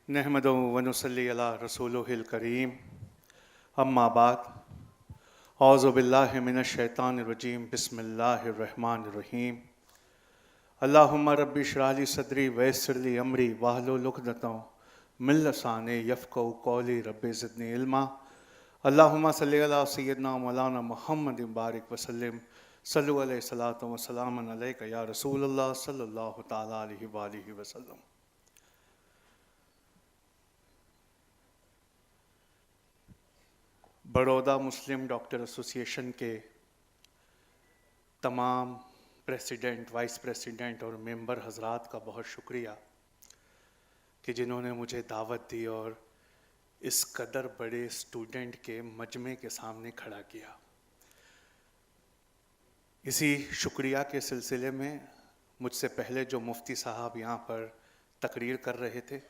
नहमदु व नुसल्ली अला रसूलिहिल करीम अम्मा बाद औज़ु बिल्लाहि मिनश शैतानिर रजीम बिस्मिल्लाहिर रहमानिर रहीम अल्लाहुम्मा रब्बि इश्रह ली सदरी व यस्सिर ली अमरी वहलुल उक़दतम मिन लिसानी यफ़क़हू क़ौली रब्बि ज़िदनी इल्मा अल्लाहुम्मा सल्लि अला सय्यिदना मौलाना मुहम्मदिन बारिक वसल्लिम सल्लु अलैहि सलातु व सलामुन अलैका या रसूलल्लाह सल्लल्लाहु तआला अलैहि व आलिहि वसल्लम। बड़ौदा मुस्लिम डॉक्टर एसोसिएशन के तमाम प्रेसिडेंट, वाइस प्रेसिडेंट और मेंबर हजरात का बहुत शुक्रिया कि जिन्होंने मुझे दावत दी और इस कदर बड़े स्टूडेंट के मजमे के सामने खड़ा किया। इसी शुक्रिया के सिलसिले में मुझसे पहले जो मुफ्ती साहब यहाँ पर तकरीर कर रहे थे,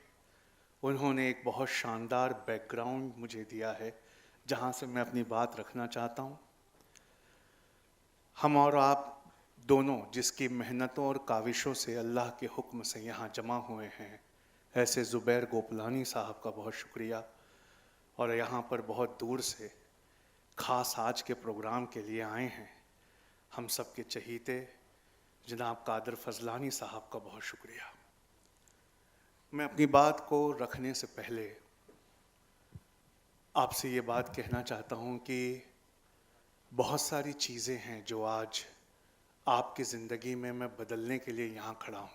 उन्होंने एक बहुत शानदार बैकग्राउंड मुझे दिया है जहाँ से मैं अपनी बात रखना चाहता हूँ। हम और आप दोनों जिसकी मेहनतों और काविशों से अल्लाह के हुक्म से यहाँ जमा हुए हैं, ऐसे ज़ुबैर गोपलानी साहब का बहुत शुक्रिया। और यहाँ पर बहुत दूर से ख़ास आज के प्रोग्राम के लिए आए हैं हम सब के चहीते जनाब कादर फजलानी साहब का बहुत शुक्रिया। मैं अपनी बात को रखने से पहले आपसे ये बात कहना चाहता हूँ कि बहुत सारी चीज़ें हैं जो आज आपकी ज़िंदगी में मैं बदलने के लिए यहाँ खड़ा हूँ।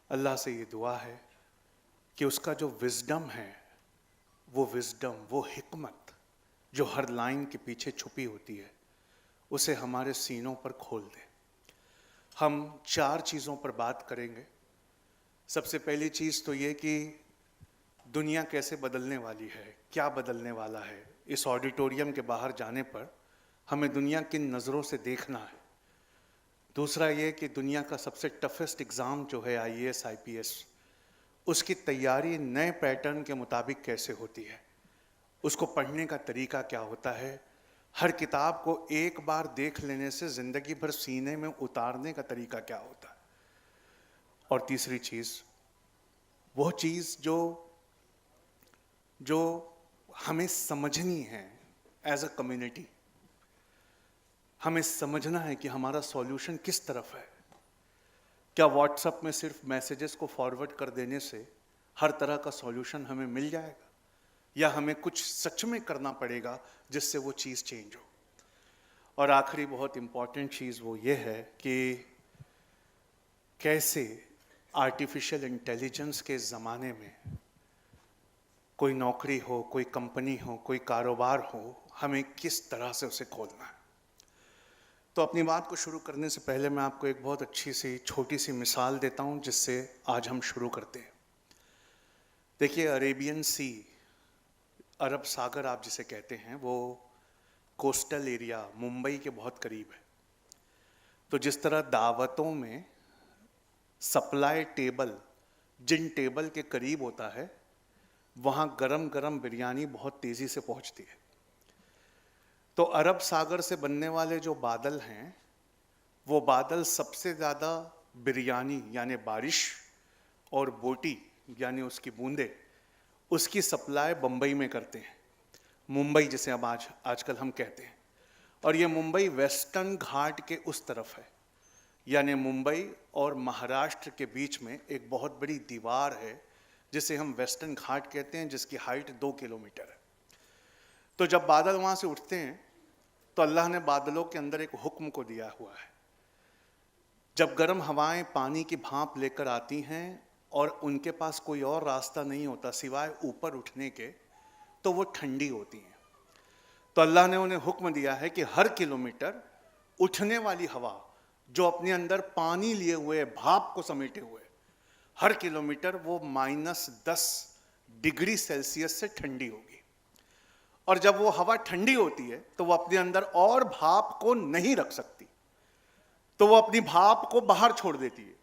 अल्लाह से ये दुआ है कि उसका जो विज़डम है, वो विज़डम, वो हिकमत जो हर लाइन के पीछे छुपी होती है, उसे हमारे सीनों पर खोल दे। हम 4 चीज़ों पर बात करेंगे। सबसे पहली चीज़ तो ये कि दुनिया कैसे बदलने वाली है, क्या बदलने वाला है। इस ऑडिटोरियम के बाहर जाने पर हमें दुनिया किन नज़रों से देखना है। दूसरा ये कि दुनिया का सबसे टफेस्ट एग्ज़ाम जो है IAS IPS, उसकी तैयारी नए पैटर्न के मुताबिक कैसे होती है, उसको पढ़ने का तरीका क्या होता है, हर किताब को एक बार देख लेने से ज़िंदगी भर सीने में उतारने का तरीका क्या होता है। और तीसरी चीज़, वो चीज़ जो हमें समझनी है एज अ कम्युनिटी। हमें समझना है कि हमारा सॉल्यूशन किस तरफ है। क्या व्हाट्सएप में सिर्फ मैसेजेस को फॉरवर्ड कर देने से हर तरह का सॉल्यूशन हमें मिल जाएगा, या हमें कुछ सच में करना पड़ेगा जिससे वो चीज़ चेंज हो। और आखिरी बहुत इम्पॉर्टेंट चीज़ वो ये है कि कैसे आर्टिफिशियल इंटेलिजेंस के ज़माने में कोई नौकरी हो, कोई कंपनी हो, कोई कारोबार हो, हमें किस तरह से उसे खोलना है। तो अपनी बात को शुरू करने से पहले मैं आपको एक बहुत अच्छी सी छोटी सी मिसाल देता हूँ जिससे आज हम शुरू करते हैं। देखिए, अरेबियन सी, अरब सागर आप जिसे कहते हैं, वो कोस्टल एरिया मुंबई के बहुत करीब है। तो जिस तरह दावतों में सप्लाई टेबल जिन टेबल के करीब होता है, वहाँ गरम गरम बिरयानी बहुत तेज़ी से पहुँचती है। तो अरब सागर से बनने वाले जो बादल हैं, वो बादल सबसे ज़्यादा बिरयानी यानी बारिश और बोटी यानी उसकी बूंदे, उसकी सप्लाई बम्बई में करते हैं, मुंबई जिसे अब आजकल हम कहते हैं। और ये मुंबई वेस्टर्न घाट के उस तरफ है, यानी मुंबई और महाराष्ट्र के बीच में एक बहुत बड़ी दीवार है जिसे हम वेस्टर्न घाट कहते हैं, जिसकी हाइट 2 किलोमीटर है। तो जब बादल वहाँ से उठते हैं तो अल्लाह ने बादलों के अंदर एक हुक्म को दिया हुआ है। जब गर्म हवाएं पानी की भाप लेकर आती हैं और उनके पास कोई और रास्ता नहीं होता सिवाय ऊपर उठने के, तो वो ठंडी होती हैं। तो अल्लाह ने उन्हें हुक्म दिया है कि हर किलोमीटर उठने वाली हवा जो अपने अंदर पानी लिए हुए, भाप को समेटे हुए, हर किलोमीटर वो -10 डिग्री सेल्सियस से ठंडी होगी। और जब वो हवा ठंडी होती है तो वो अपने अंदर और भाप को नहीं रख सकती, तो वो अपनी भाप को बाहर छोड़ देती है।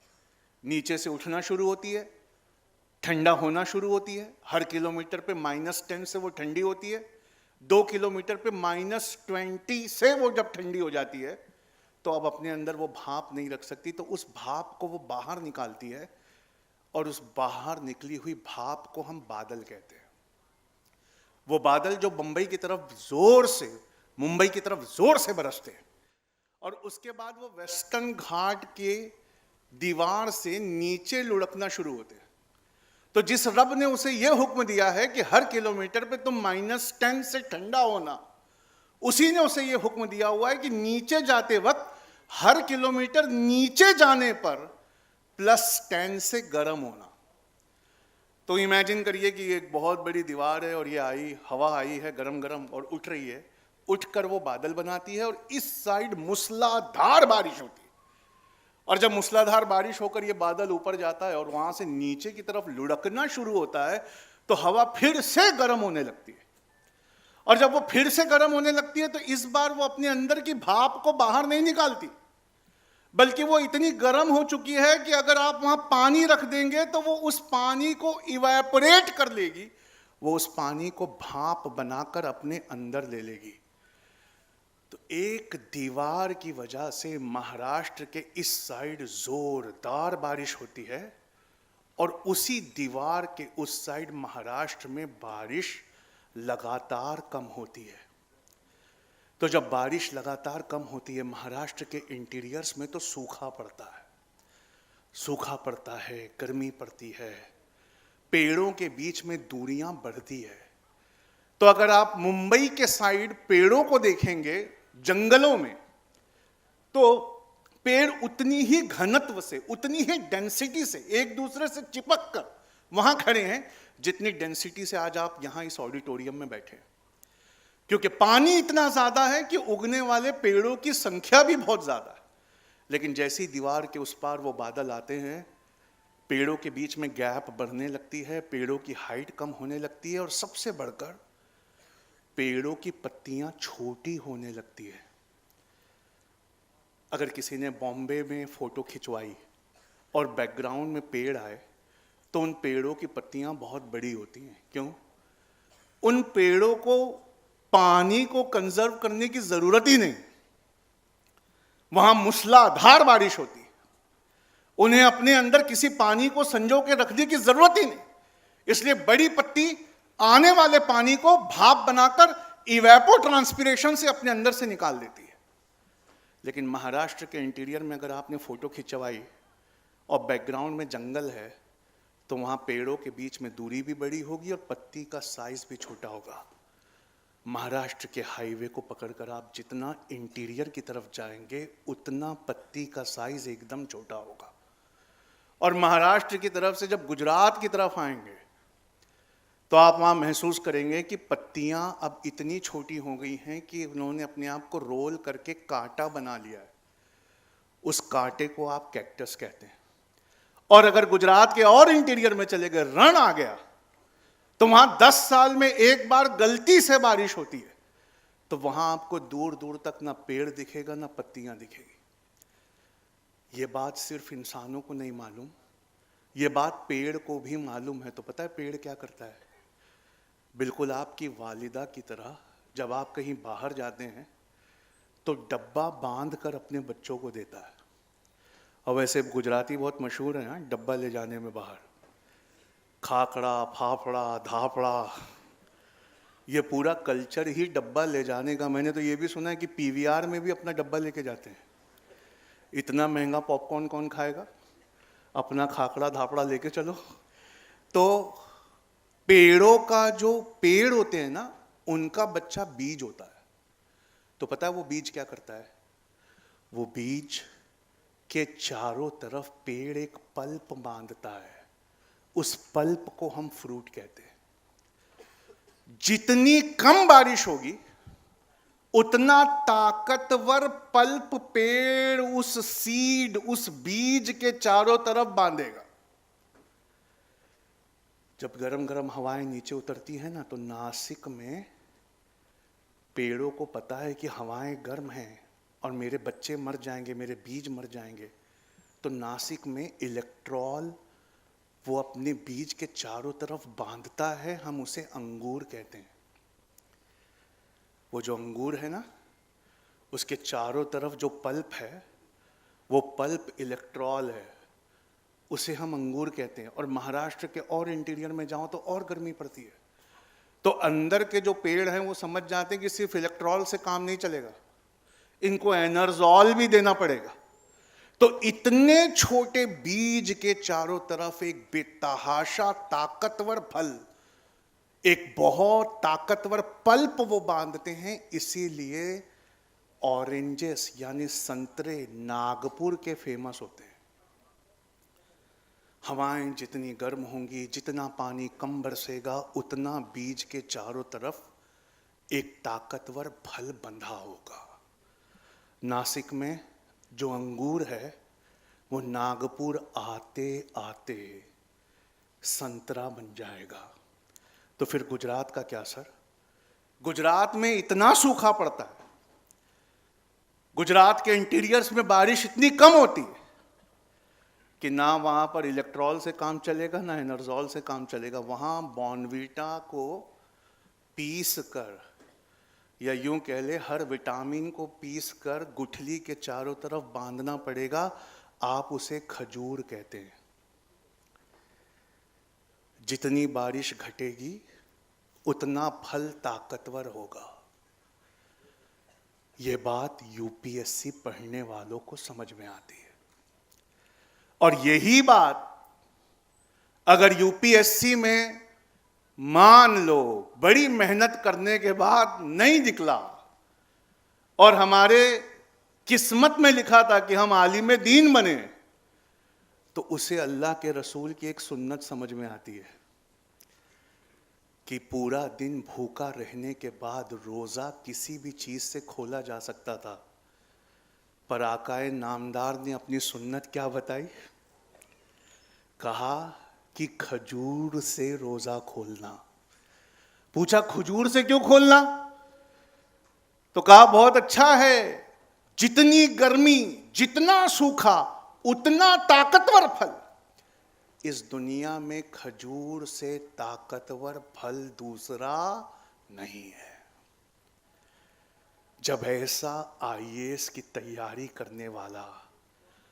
नीचे से उठना शुरू होती है, ठंडा होना शुरू होती है। हर किलोमीटर पे -10 से वो ठंडी होती है। 2 किलोमीटर पे -20 से वो जब ठंडी हो जाती है तो अब अपने अंदर वो भाप नहीं रख सकती, तो उस भाप को वो बाहर निकालती है और उस बाहर निकली हुई भाप को हम बादल कहते हैं। वो बादल जो मुंबई की तरफ जोर से बरसते हैं और उसके बाद वो वेस्टर्न घाट के दीवार से नीचे लुढ़कना शुरू होते हैं। तो जिस रब ने उसे यह हुक्म दिया है कि हर किलोमीटर पे तुम -10 से ठंडा होना, उसी ने उसे यह हुक्म दिया हुआ है कि नीचे जाते वक्त हर किलोमीटर नीचे जाने पर +10 से गर्म होना। तो इमेजिन करिए कि एक बहुत बड़ी दीवार है और ये हवा आई है गरम गरम और उठ रही है, उठकर वो बादल बनाती है और इस साइड मूसलाधार बारिश होती है। और जब मूसलाधार बारिश होकर ये बादल ऊपर जाता है और वहां से नीचे की तरफ लुढ़कना शुरू होता है तो हवा फिर से गर्म होने लगती है। और जब वो फिर से गर्म होने लगती है तो इस बार वो अपने अंदर की भाप को बाहर नहीं निकालती, बल्कि वो इतनी गर्म हो चुकी है कि अगर आप वहां पानी रख देंगे तो वो उस पानी को इवेपोरेट कर लेगी, वो उस पानी को भाप बनाकर अपने अंदर ले लेगी। तो एक दीवार की वजह से महाराष्ट्र के इस साइड जोरदार बारिश होती है और उसी दीवार के उस साइड महाराष्ट्र में बारिश लगातार कम होती है। तो जब बारिश लगातार कम होती है महाराष्ट्र के इंटीरियर्स में तो सूखा पड़ता है, गर्मी पड़ती है, पेड़ों के बीच में दूरियां बढ़ती है। तो अगर आप मुंबई के साइड पेड़ों को देखेंगे जंगलों में, तो पेड़ उतनी ही घनत्व से, उतनी ही डेंसिटी से एक दूसरे से चिपक कर वहां खड़े हैं जितनी डेंसिटी से आज आप यहां इस ऑडिटोरियम में बैठे हैं। क्योंकि पानी इतना ज्यादा है कि उगने वाले पेड़ों की संख्या भी बहुत ज्यादा है। लेकिन जैसी दीवार के उस पार वो बादल आते हैं, पेड़ों के बीच में गैप बढ़ने लगती है, पेड़ों की हाइट कम होने लगती है और सबसे बढ़कर पेड़ों की पत्तियां छोटी होने लगती है। अगर किसी ने बॉम्बे में फोटो खिंचवाई और बैकग्राउंड में पेड़ आए तो उन पेड़ों की पत्तियां बहुत बड़ी होती हैं। क्यों? उन पेड़ों को पानी को कंजर्व करने की जरूरत ही नहीं, वहां मूसलाधार बारिश होती है, उन्हें अपने अंदर किसी पानी को संजो के रखने की जरूरत ही नहीं। इसलिए बड़ी पत्ती आने वाले पानी को भाप बनाकर इवेपो ट्रांसपिरेशन से अपने अंदर से निकाल देती है। लेकिन महाराष्ट्र के इंटीरियर में अगर आपने फोटो खिंचवाई और बैकग्राउंड में जंगल है तो वहां पेड़ों के बीच में दूरी भी बड़ी होगी और पत्ती का साइज भी छोटा होगा। महाराष्ट्र के हाईवे को पकड़कर आप जितना इंटीरियर की तरफ जाएंगे उतना पत्ती का साइज एकदम छोटा होगा। और महाराष्ट्र की तरफ से जब गुजरात की तरफ आएंगे तो आप वहां महसूस करेंगे कि पत्तियां अब इतनी छोटी हो गई हैं कि उन्होंने अपने आप को रोल करके कांटा बना लिया है। उस कांटे को आप कैक्टस कहते हैं। और अगर गुजरात के और इंटीरियर में चले गए, रण आ गया, तो वहां 10 साल में एक बार गलती से बारिश होती है तो वहां आपको दूर दूर तक ना पेड़ दिखेगा ना पत्तियां दिखेगी। ये बात सिर्फ इंसानों को नहीं मालूम, ये बात पेड़ को भी मालूम है। तो पता है पेड़ क्या करता है? बिल्कुल आपकी वालिदा की तरह जब आप कहीं बाहर जाते हैं तो डब्बा बांध कर अपने बच्चों को देता है। और वैसे गुजराती बहुत मशहूर है डब्बा ले जाने में बाहर, खाखड़ा, फाफड़ा, धापड़ा, ये पूरा कल्चर ही डब्बा ले जाने का। मैंने तो ये भी सुना है कि पीवीआर में भी अपना डब्बा लेके जाते हैं। इतना महंगा पॉपकॉर्न कौन खाएगा? अपना खाखड़ा धापड़ा लेके चलो। तो पेड़ों का जो पेड़ होते हैं ना, उनका बच्चा बीज होता है। तो पता है वो बीज क्या करता है? वो बीज के चारों तरफ पेड़ एक पल्प बांधता है। उस पल्प को हम फ्रूट कहते हैं। जितनी कम बारिश होगी उतना ताकतवर पल्प पेड़ उस सीड, उस बीज के चारों तरफ बांधेगा। जब गरम गरम हवाएं नीचे उतरती हैं ना तो नासिक में पेड़ों को पता है कि हवाएं गर्म हैं और मेरे बच्चे मर जाएंगे, मेरे बीज मर जाएंगे। तो नासिक में इलेक्ट्रॉल वो अपने बीज के चारों तरफ बांधता है। हम उसे अंगूर कहते हैं। वो जो अंगूर है ना, उसके चारों तरफ जो पल्प है वो पल्प इलेक्ट्रॉल है। उसे हम अंगूर कहते हैं। और महाराष्ट्र के और इंटीरियर में जाओ तो और गर्मी पड़ती है, तो अंदर के जो पेड़ हैं वो समझ जाते हैं कि सिर्फ इलेक्ट्रॉल से काम नहीं चलेगा, इनको एनर्जॉल भी देना पड़ेगा। तो इतने छोटे बीज के चारों तरफ एक बेतहाशा ताकतवर फल, एक बहुत ताकतवर पल्प वो बांधते हैं। इसीलिए ऑरेंजेस यानी संतरे नागपुर के फेमस होते हैं। हवाएं जितनी गर्म होंगी, जितना पानी कम बरसेगा, उतना बीज के चारों तरफ एक ताकतवर फल बंधा होगा। नासिक में जो अंगूर है वो नागपुर आते आते संतरा बन जाएगा। तो फिर गुजरात का क्या सर? गुजरात में इतना सूखा पड़ता है, गुजरात के इंटीरियर्स में बारिश इतनी कम होती है कि ना वहां पर इलेक्ट्रॉल से काम चलेगा ना एनर्जॉल से काम चलेगा। वहां बॉर्नवीटा को पीस कर, या यूं कह ले हर विटामिन को पीस कर गुठली के चारों तरफ बांधना पड़ेगा। आप उसे खजूर कहते हैं। जितनी बारिश घटेगी उतना फल ताकतवर होगा। यह बात यूपीएससी पढ़ने वालों को समझ में आती है। और यही बात अगर यूपीएससी में मान लो बड़ी मेहनत करने के बाद नहीं निकला और हमारे किस्मत में लिखा था कि हम आलिम दीन बने, तो उसे अल्लाह के रसूल की एक सुन्नत समझ में आती है कि पूरा दिन भूखा रहने के बाद रोजा किसी भी चीज से खोला जा सकता था, पर आकाए नामदार ने अपनी सुन्नत क्या बताई? कहा कि खजूर से रोजा खोलना। पूछा खजूर से क्यों खोलना? तो कहा बहुत अच्छा है, जितनी गर्मी, जितना सूखा, उतना ताकतवर फल। इस दुनिया में खजूर से ताकतवर फल दूसरा नहीं है। जब ऐसा आईएएस की तैयारी करने वाला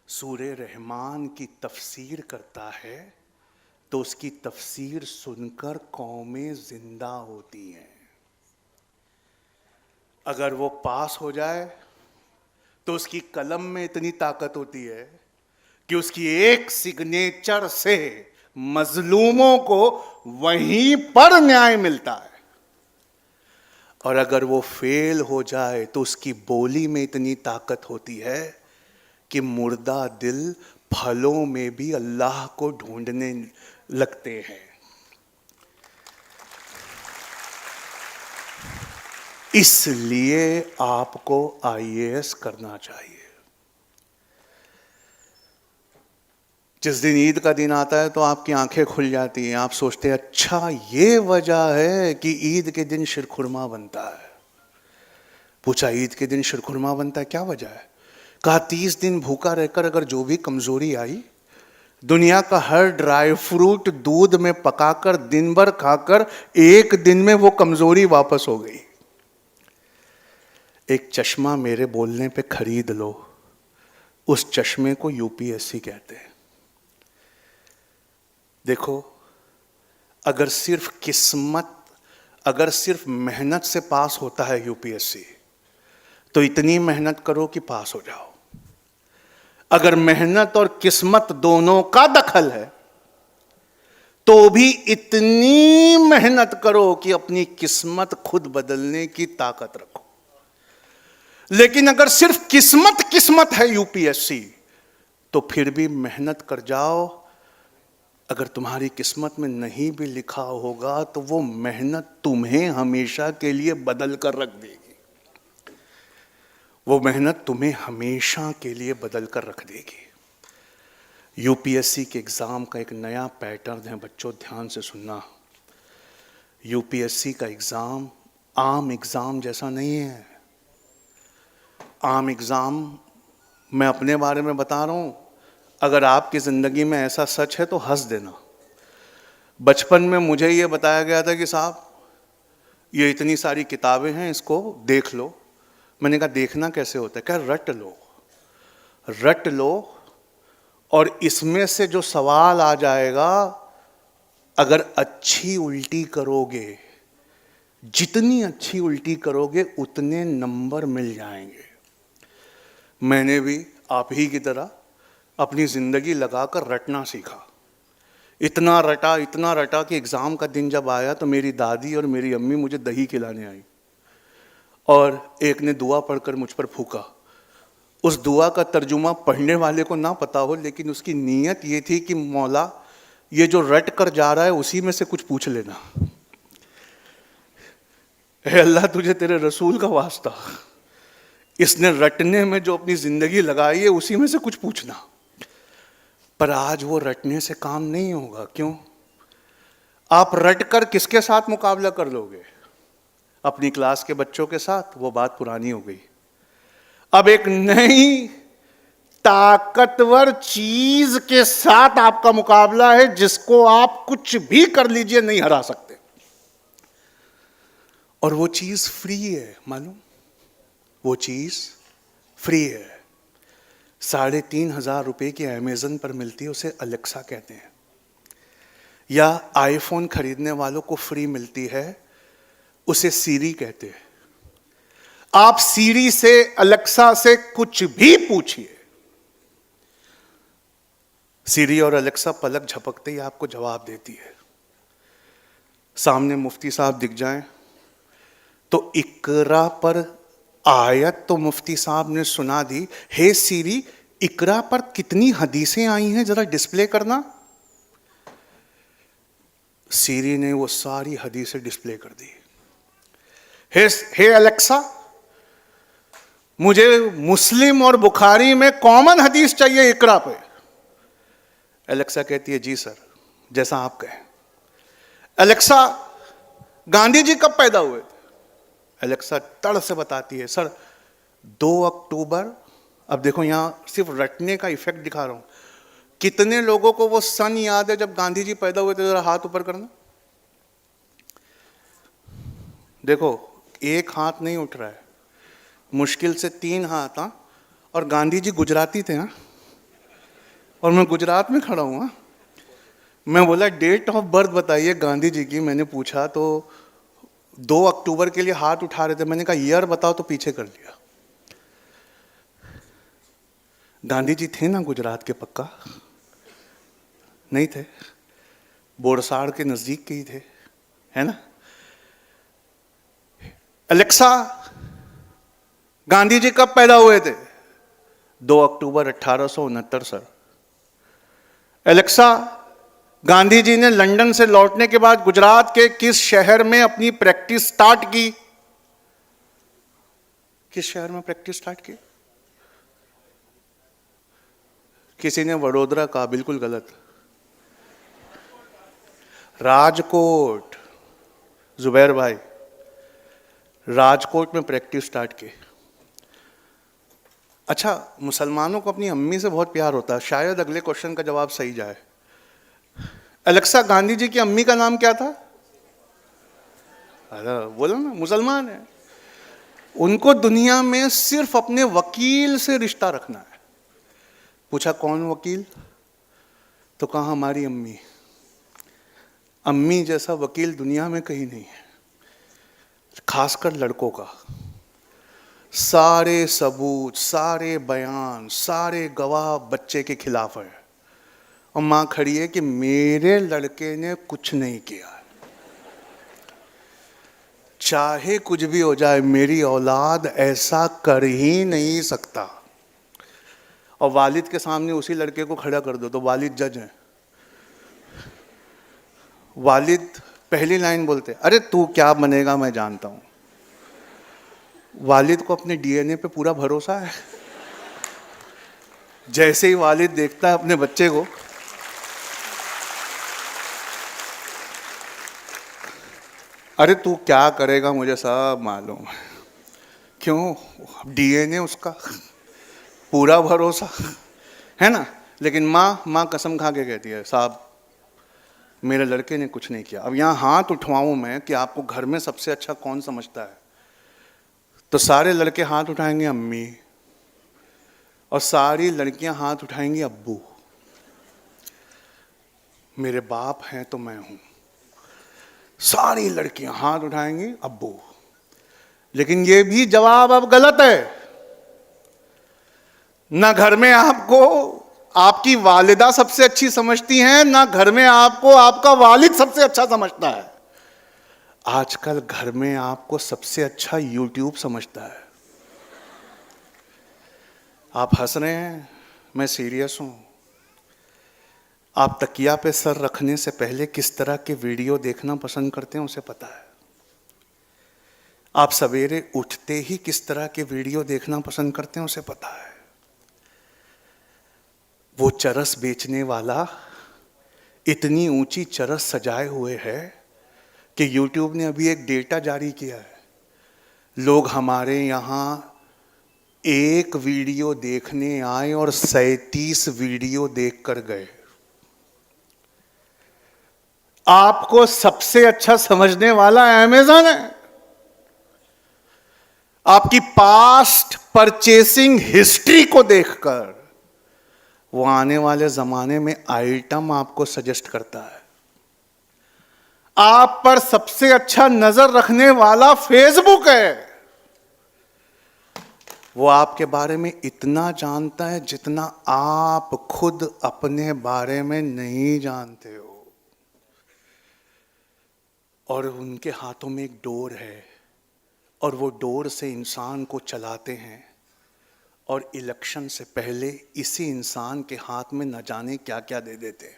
सूरे रहमान की तफसीर करता है तो उसकी तफसीर सुनकर कौमें जिंदा होती हैं। अगर वो पास हो जाए तो उसकी कलम में इतनी ताकत होती है कि उसकी एक सिग्नेचर से मजलूमों को वहीं पर न्याय मिलता है। और अगर वो फेल हो जाए तो उसकी बोली में इतनी ताकत होती है कि मुर्दा दिल फलों में भी अल्लाह को ढूंढने लगते हैं। इसलिए आपको आईएएस करना चाहिए। जिस दिन ईद का दिन आता है तो आपकी आंखें खुल जाती हैं, आप सोचते हैं अच्छा ये वजह है कि ईद के दिन शिरखुरमा बनता है। पूछा ईद के दिन शिरखुरमा बनता है, क्या वजह है? कहा 30 दिन भूखा रहकर अगर जो भी कमजोरी आई, दुनिया का हर ड्राई फ्रूट दूध में पकाकर दिन भर खाकर एक दिन में वो कमजोरी वापस हो गई। एक चश्मा मेरे बोलने पे खरीद लो, उस चश्मे को यूपीएससी कहते हैं। देखो, अगर सिर्फ किस्मत, अगर सिर्फ मेहनत से पास होता है यूपीएससी, तो इतनी मेहनत करो कि पास हो जाओ। अगर मेहनत और किस्मत दोनों का दखल है तो भी इतनी मेहनत करो कि अपनी किस्मत खुद बदलने की ताकत रखो। लेकिन अगर सिर्फ किस्मत है यूपीएससी, तो फिर भी मेहनत कर जाओ। अगर तुम्हारी किस्मत में नहीं भी लिखा होगा तो वो मेहनत तुम्हें हमेशा के लिए बदल कर रख देगी। वो मेहनत तुम्हें हमेशा के लिए बदल कर रख देगी। यूपीएससी के एग्ज़ाम का एक नया पैटर्न है बच्चों, ध्यान से सुनना। यूपीएससी का एग्ज़ाम आम एग्ज़ाम जैसा नहीं है। आम एग्ज़ाम मैं अपने बारे में बता रहा हूँ, अगर आपकी ज़िंदगी में ऐसा सच है तो हंस देना। बचपन में मुझे ये बताया गया था कि साहब ये इतनी सारी किताबें हैं, इसको देख लो। मैंने कहा देखना कैसे होता है? क्या रट लो और इसमें से जो सवाल आ जाएगा, अगर अच्छी उल्टी करोगे, जितनी अच्छी उल्टी करोगे उतने नंबर मिल जाएंगे। मैंने भी आप ही की तरह अपनी जिंदगी लगाकर रटना सीखा। इतना रटा कि एग्जाम का दिन जब आया तो मेरी दादी और मेरी अम्मी मुझे दही खिलाने आई और एक ने दुआ पढ़कर मुझ पर फूका। उस दुआ का तर्जुमा पढ़ने वाले को ना पता हो, लेकिन उसकी नीयत ये थी कि मौला ये जो रट कर जा रहा है उसी में से कुछ पूछ लेना। हे अल्लाह, तुझे तेरे रसूल का वास्ता, इसने रटने में जो अपनी जिंदगी लगाई है उसी में से कुछ पूछना। पर आज वो रटने से काम नहीं होगा। क्यों? आप रट कर किसके साथ मुकाबला कर लोगे? अपनी क्लास के बच्चों के साथ। वो बात पुरानी हो गई। अब एक नई ताकतवर चीज के साथ आपका मुकाबला है जिसको आप कुछ भी कर लीजिए नहीं हरा सकते। और वो चीज फ्री है, मालूम? वो चीज फ्री है। 3,500 रुपए की अमेज़न पर मिलती है, उसे अलेक्सा कहते हैं। या आईफोन खरीदने वालों को फ्री मिलती है, उसे सीरी कहते हैं। आप सीरी से, अलेक्सा से कुछ भी पूछिए, सीरी और अलेक्सा पलक झपकते ही आपको जवाब देती है। सामने मुफ्ती साहब दिख जाएं तो इकरा पर आयत तो मुफ्ती साहब ने सुना दी, हे सीरी इकरा पर कितनी हदीसें आई हैं जरा डिस्प्ले करना। सीरी ने वो सारी हदीसें डिस्प्ले कर दी। हे अलेक्सा, मुझे मुस्लिम और बुखारी में कॉमन हदीस चाहिए इकरा पे। अलेक्सा कहती है जी सर, जैसा आप कहें। अलेक्सा, गांधी जी कब पैदा हुए थे? अलेक्सा तड़ से बताती है सर 2 अक्टूबर। अब देखो यहां सिर्फ रटने का इफेक्ट दिखा रहा हूं। कितने लोगों को वो सन याद है जब गांधी जी पैदा हुए थे? जरा हाथ ऊपर करना। देखो एक हाथ नहीं उठ रहा है, मुश्किल से 3 हाथ। हाँ, और गांधी जी गुजराती थे। हाँ, और मैं गुजरात में खड़ा हूँ। मैं बोला डेट ऑफ बर्थ बताइए गांधी जी की। मैंने पूछा तो 2 अक्टूबर के लिए हाथ उठा रहे थे। मैंने कहा ईयर बताओ तो पीछे कर लिया। गांधी जी थे ना गुजरात के? पक्का नहीं थे, बोरसाड़ के नजदीक के ही थे, है ना? अलेक्सा, गांधी जी कब पैदा हुए थे? 2 अक्टूबर 1869 सर। अलेक्सा, गांधी जी ने लंदन से लौटने के बाद गुजरात के किस शहर में अपनी प्रैक्टिस स्टार्ट की? किस शहर में प्रैक्टिस स्टार्ट की? किसी ने वडोदरा कहा, बिल्कुल गलत। राजकोट। जुबैर भाई, राजकोट में प्रैक्टिस स्टार्ट की। अच्छा, मुसलमानों को अपनी अम्मी से बहुत प्यार होता है। शायद अगले क्वेश्चन का जवाब सही जाए। अलेक्सा, गांधी जी की अम्मी का नाम क्या था? अरे बोलो ना, मुसलमान है। उनको दुनिया में सिर्फ अपने वकील से रिश्ता रखना है। पूछा कौन वकील? तो कहा हमारी अम्मी। अम्मी जैसा वकील दुनिया में कहीं नहीं है, खासकर लड़कों का। सारे सबूत, सारे बयान, सारे गवाह बच्चे के खिलाफ है, और मां खड़ी है कि मेरे लड़के ने कुछ नहीं किया। चाहे कुछ भी हो जाए, मेरी औलाद ऐसा कर ही नहीं सकता। और वालिद के सामने उसी लड़के को खड़ा कर दो तो वालिद जज है। वालिद पहली लाइन बोलते, अरे तू क्या बनेगा मैं जानता हूं। वालिद को अपने डीएनए पे पूरा भरोसा है। जैसे ही वालिद देखता है अपने बच्चे को, अरे तू क्या करेगा मुझे सब मालूम है। क्यों? डीएनए उसका, पूरा भरोसा है ना। लेकिन माँ कसम खा के कहती है साहब मेरे लड़के ने कुछ नहीं किया। अब यहाँ हाथ उठवाऊं मैं कि आपको घर में सबसे अच्छा कौन समझता है, तो सारे लड़के हाथ उठाएंगे अम्मी, और सारी लड़कियां हाथ उठाएंगी अब्बू। मेरे बाप हैं तो मैं हूं। सारी लड़कियां हाथ उठाएंगी, अब्बू। लेकिन ये भी जवाब अब गलत है। ना घर में आपको आपकी वालिदा सबसे अच्छी समझती हैं, ना घर में आपको आपका वालिद सबसे अच्छा समझता है। आजकल घर में आपको सबसे अच्छा यूट्यूब समझता है। आप हंस रहे हैं, मैं सीरियस हूं। आप तकिया पे सर रखने से पहले किस तरह के वीडियो देखना पसंद करते हैं उसे पता है। आप सवेरे उठते ही किस तरह के वीडियो देखना पसंद करते हैं उसे पता है। वो चरस बेचने वाला इतनी ऊंची चरस सजाए हुए है कि यूट्यूब ने अभी एक डेटा जारी किया है। लोग हमारे यहां एक वीडियो देखने आए और 37 वीडियो देखकर गए। आपको सबसे अच्छा समझने वाला अमेज़न है। आपकी पास्ट परचेसिंग हिस्ट्री को देखकर वो आने वाले जमाने में आइटम आपको सजेस्ट करता है। आप पर सबसे अच्छा नजर रखने वाला फेसबुक है। वो आपके बारे में इतना जानता है जितना आप खुद अपने बारे में नहीं जानते हो। और उनके हाथों में एक डोर है और वो डोर से इंसान को चलाते हैं। और इलेक्शन से पहले इसी इंसान के हाथ में न जाने क्या क्या दे देते।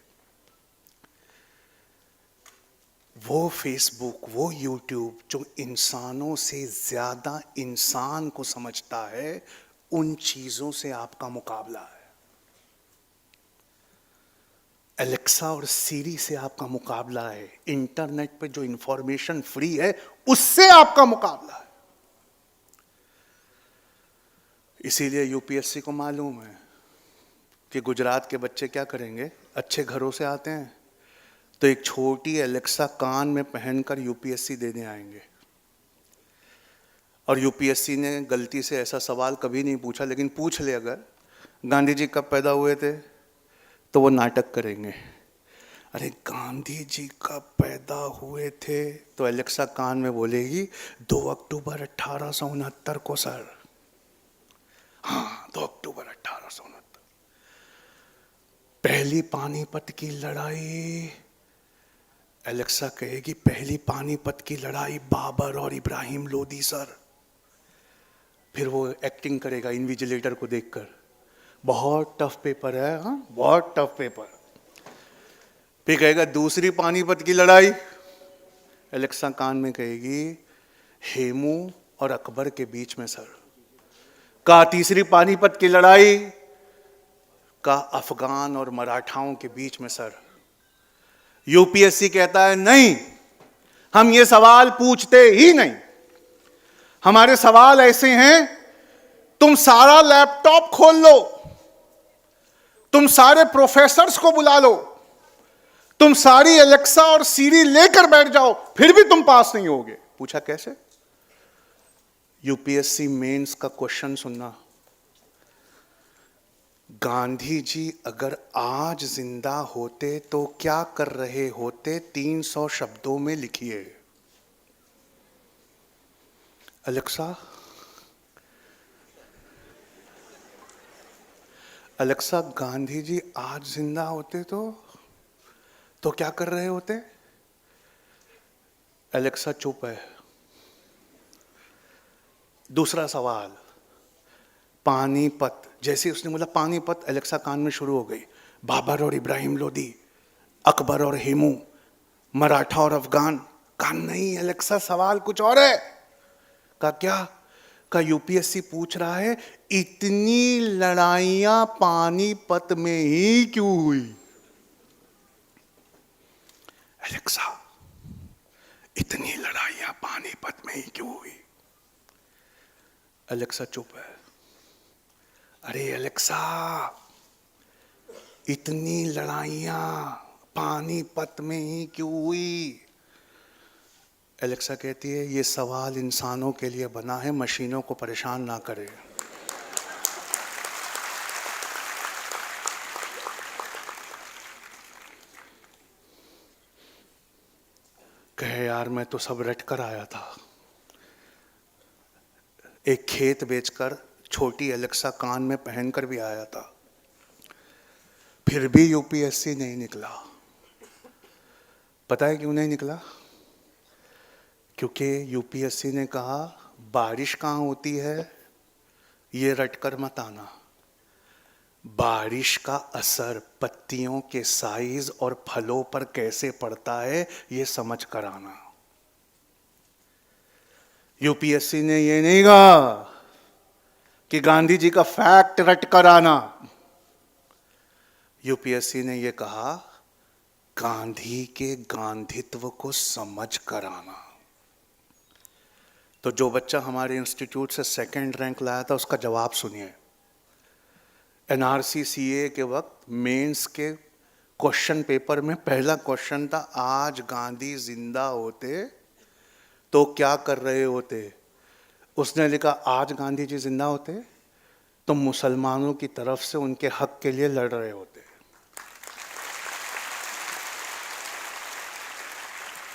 वो फेसबुक, वो यूट्यूब जो इंसानों से ज्यादा इंसान को समझता है, उन चीजों से आपका मुकाबला है। एलेक्सा और सीरी से आपका मुकाबला है। इंटरनेट पे जो इंफॉर्मेशन फ्री है उससे आपका मुकाबला है। इसीलिए यूपीएससी को मालूम है कि गुजरात के बच्चे क्या करेंगे। अच्छे घरों से आते हैं तो एक छोटी एलेक्सा कान में पहनकर यूपीएससी देने आएंगे। और यूपीएससी ने गलती से ऐसा सवाल कभी नहीं पूछा, लेकिन पूछ ले अगर गांधी जी कब पैदा हुए थे, तो वो नाटक करेंगे। अरे गांधी जी कब पैदा हुए थे, तो एलेक्सा कान में बोलेगी 2 अक्टूबर 1869 को सर। हाँ, 2 अक्टूबर 1869। पहली पानीपत की लड़ाई, एलेक्सा कहेगी पहली पानीपत की लड़ाई बाबर और इब्राहिम लोदी सर। फिर वो एक्टिंग करेगा इन्विजिलेटर को देखकर, बहुत टफ पेपर है, हाँ बहुत टफ पेपर। फिर कहेगा दूसरी पानीपत की लड़ाई, एलेक्सा कान में कहेगी हेमू और अकबर के बीच में सर। कहा तीसरी पानीपत की लड़ाई, का अफगान और मराठाओं के बीच में सर। यूपीएससी कहता है नहीं, हम ये सवाल पूछते ही नहीं। हमारे सवाल ऐसे हैं, तुम सारा लैपटॉप खोल लो, तुम सारे प्रोफेसर्स को बुला लो, तुम सारी एलेक्सा और सीरी लेकर बैठ जाओ, फिर भी तुम पास नहीं होगे। पूछा कैसे? यूपीएससी मेंस का क्वेश्चन सुनना। गांधी जी अगर आज जिंदा होते तो क्या कर रहे होते, 300 शब्दों में लिखिए। एलेक्सा, एलेक्सा गांधी जी आज जिंदा होते तो क्या कर रहे होते? एलेक्सा चुप है। दूसरा सवाल, पानीपत। जैसे उसने बोला पानीपत, एलेक्सा कान में शुरू हो गई बाबर और इब्राहिम लोदी, अकबर और हेमू, मराठा और अफगान। कहा नहीं एलेक्सा, सवाल कुछ और है। कहा क्या? का यूपीएससी पूछ रहा है इतनी लड़ाइयां पानीपत में ही क्यों हुई? एलेक्सा, इतनी लड़ाइयां पानीपत में ही क्यों हुई? एलेक्सा चुप है। अरे एलेक्सा, इतनी लड़ाइयां पानीपत में ही क्यों हुई? एलेक्सा कहती है ये सवाल इंसानों के लिए बना है, मशीनों को परेशान ना करे। है यार, मैं तो सब रट कर आया था। एक खेत बेचकर छोटी एलेक्सा कान में पहनकर भी आया था, फिर भी यूपीएससी नहीं निकला। पता है क्यों नहीं निकला? क्योंकि यूपीएससी ने कहा बारिश कहाँ होती है ये रटकर मत आना, बारिश का असर पत्तियों के साइज और फलों पर कैसे पड़ता है ये समझ कर आना। यूपीएससी ने ये नहीं कहा कि गांधी जी का फैक्ट रट कर आना, यूपीएससी ने ये कहा गांधी के गांधीत्व को समझ कर आना। तो जो बच्चा हमारे इंस्टीट्यूट से सेकंड रैंक लाया था उसका जवाब सुनिए। एनआरसी सीए के वक्त मेंस के क्वेश्चन पेपर में पहला क्वेश्चन था, आज गांधी जिंदा होते तो क्या कर रहे होते? उसने लिखा आज गांधी जी जिंदा होते तो मुसलमानों की तरफ से उनके हक के लिए लड़ रहे होते।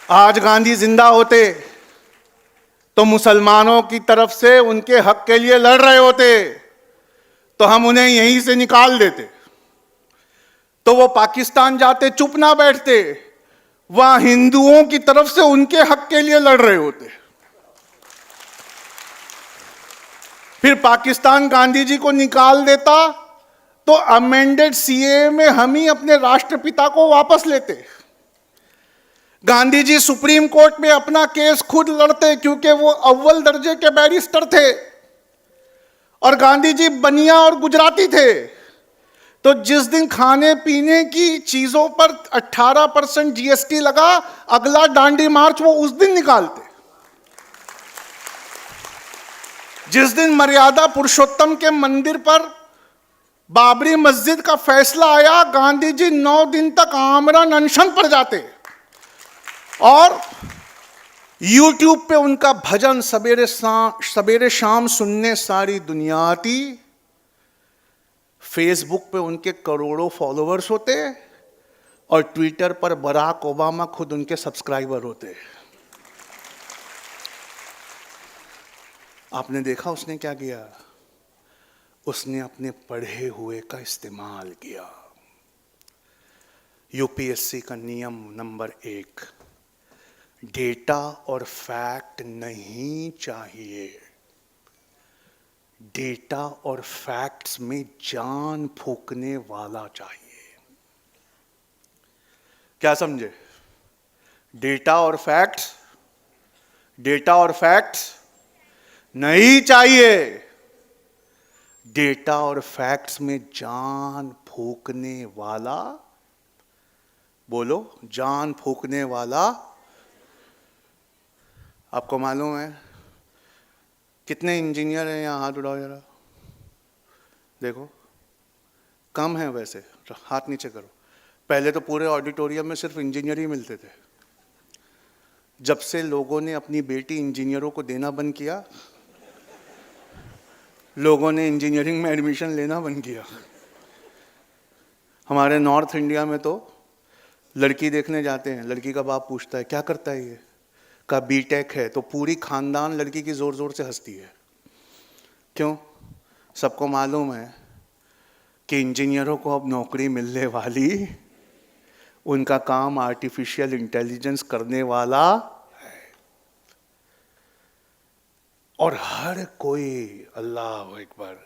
आज गांधी जिंदा होते तो मुसलमानों की तरफ से उनके हक के लिए लड़ रहे होते, तो हम उन्हें यहीं से निकाल देते, तो वो पाकिस्तान जाते, चुप ना बैठते, वहां हिंदुओं की तरफ से उनके हक के लिए लड़ रहे होते। फिर पाकिस्तान गांधी जी को निकाल देता तो अमेंडेड सीए में हम ही अपने राष्ट्रपिता को वापस लेते। गांधी जी सुप्रीम कोर्ट में अपना केस खुद लड़ते क्योंकि वो अव्वल दर्जे के बैरिस्टर थे और गांधी जी बनिया और गुजराती थे। तो जिस दिन खाने पीने की चीजों पर 18% जीएसटी लगा, अगला दांडी मार्च वो उस दिन निकालते। जिस दिन मर्यादा पुरुषोत्तम के मंदिर पर बाबरी मस्जिद का फैसला आया, गांधी जी 9 दिन तक आमरण अनशन पर जाते और YouTube पे उनका भजन सवेरे शाम सुनने सारी दुनिया आती। फेसबुक पे उनके करोड़ों फॉलोअर्स होते और ट्विटर पर बराक ओबामा खुद उनके सब्सक्राइबर होते। आपने देखा उसने क्या किया? उसने अपने पढ़े हुए का इस्तेमाल किया। यूपीएससी का नियम नंबर 1, डेटा और फैक्ट नहीं चाहिए, डेटा और फैक्ट्स में जान फूंकने वाला चाहिए। क्या समझे? डेटा और फैक्ट्स, डेटा और फैक्ट्स नहीं चाहिए, डेटा और फैक्ट्स में जान फूंकने वाला, बोलो जान फूंकने वाला। आपको मालूम है कितने इंजीनियर हैं यहाँ? हाथ उठाओ जरा, देखो कम है वैसे, हाथ नीचे करो। पहले तो पूरे ऑडिटोरियम में सिर्फ इंजीनियर ही मिलते थे। जब से लोगों ने अपनी बेटी इंजीनियरों को देना बंद किया, लोगों ने इंजीनियरिंग में एडमिशन लेना बंद किया। हमारे नॉर्थ इंडिया में तो लड़की देखने जाते हैं, लड़की का बाप पूछता है क्या करता है ये, का बीटेक है, तो पूरी खानदान लड़की की जोर जोर से हंसती है। क्यों? सबको मालूम है कि इंजीनियरों को अब नौकरी मिलने वाली, उनका काम आर्टिफिशियल इंटेलिजेंस करने वाला है। और हर कोई, अल्लाह अकबर,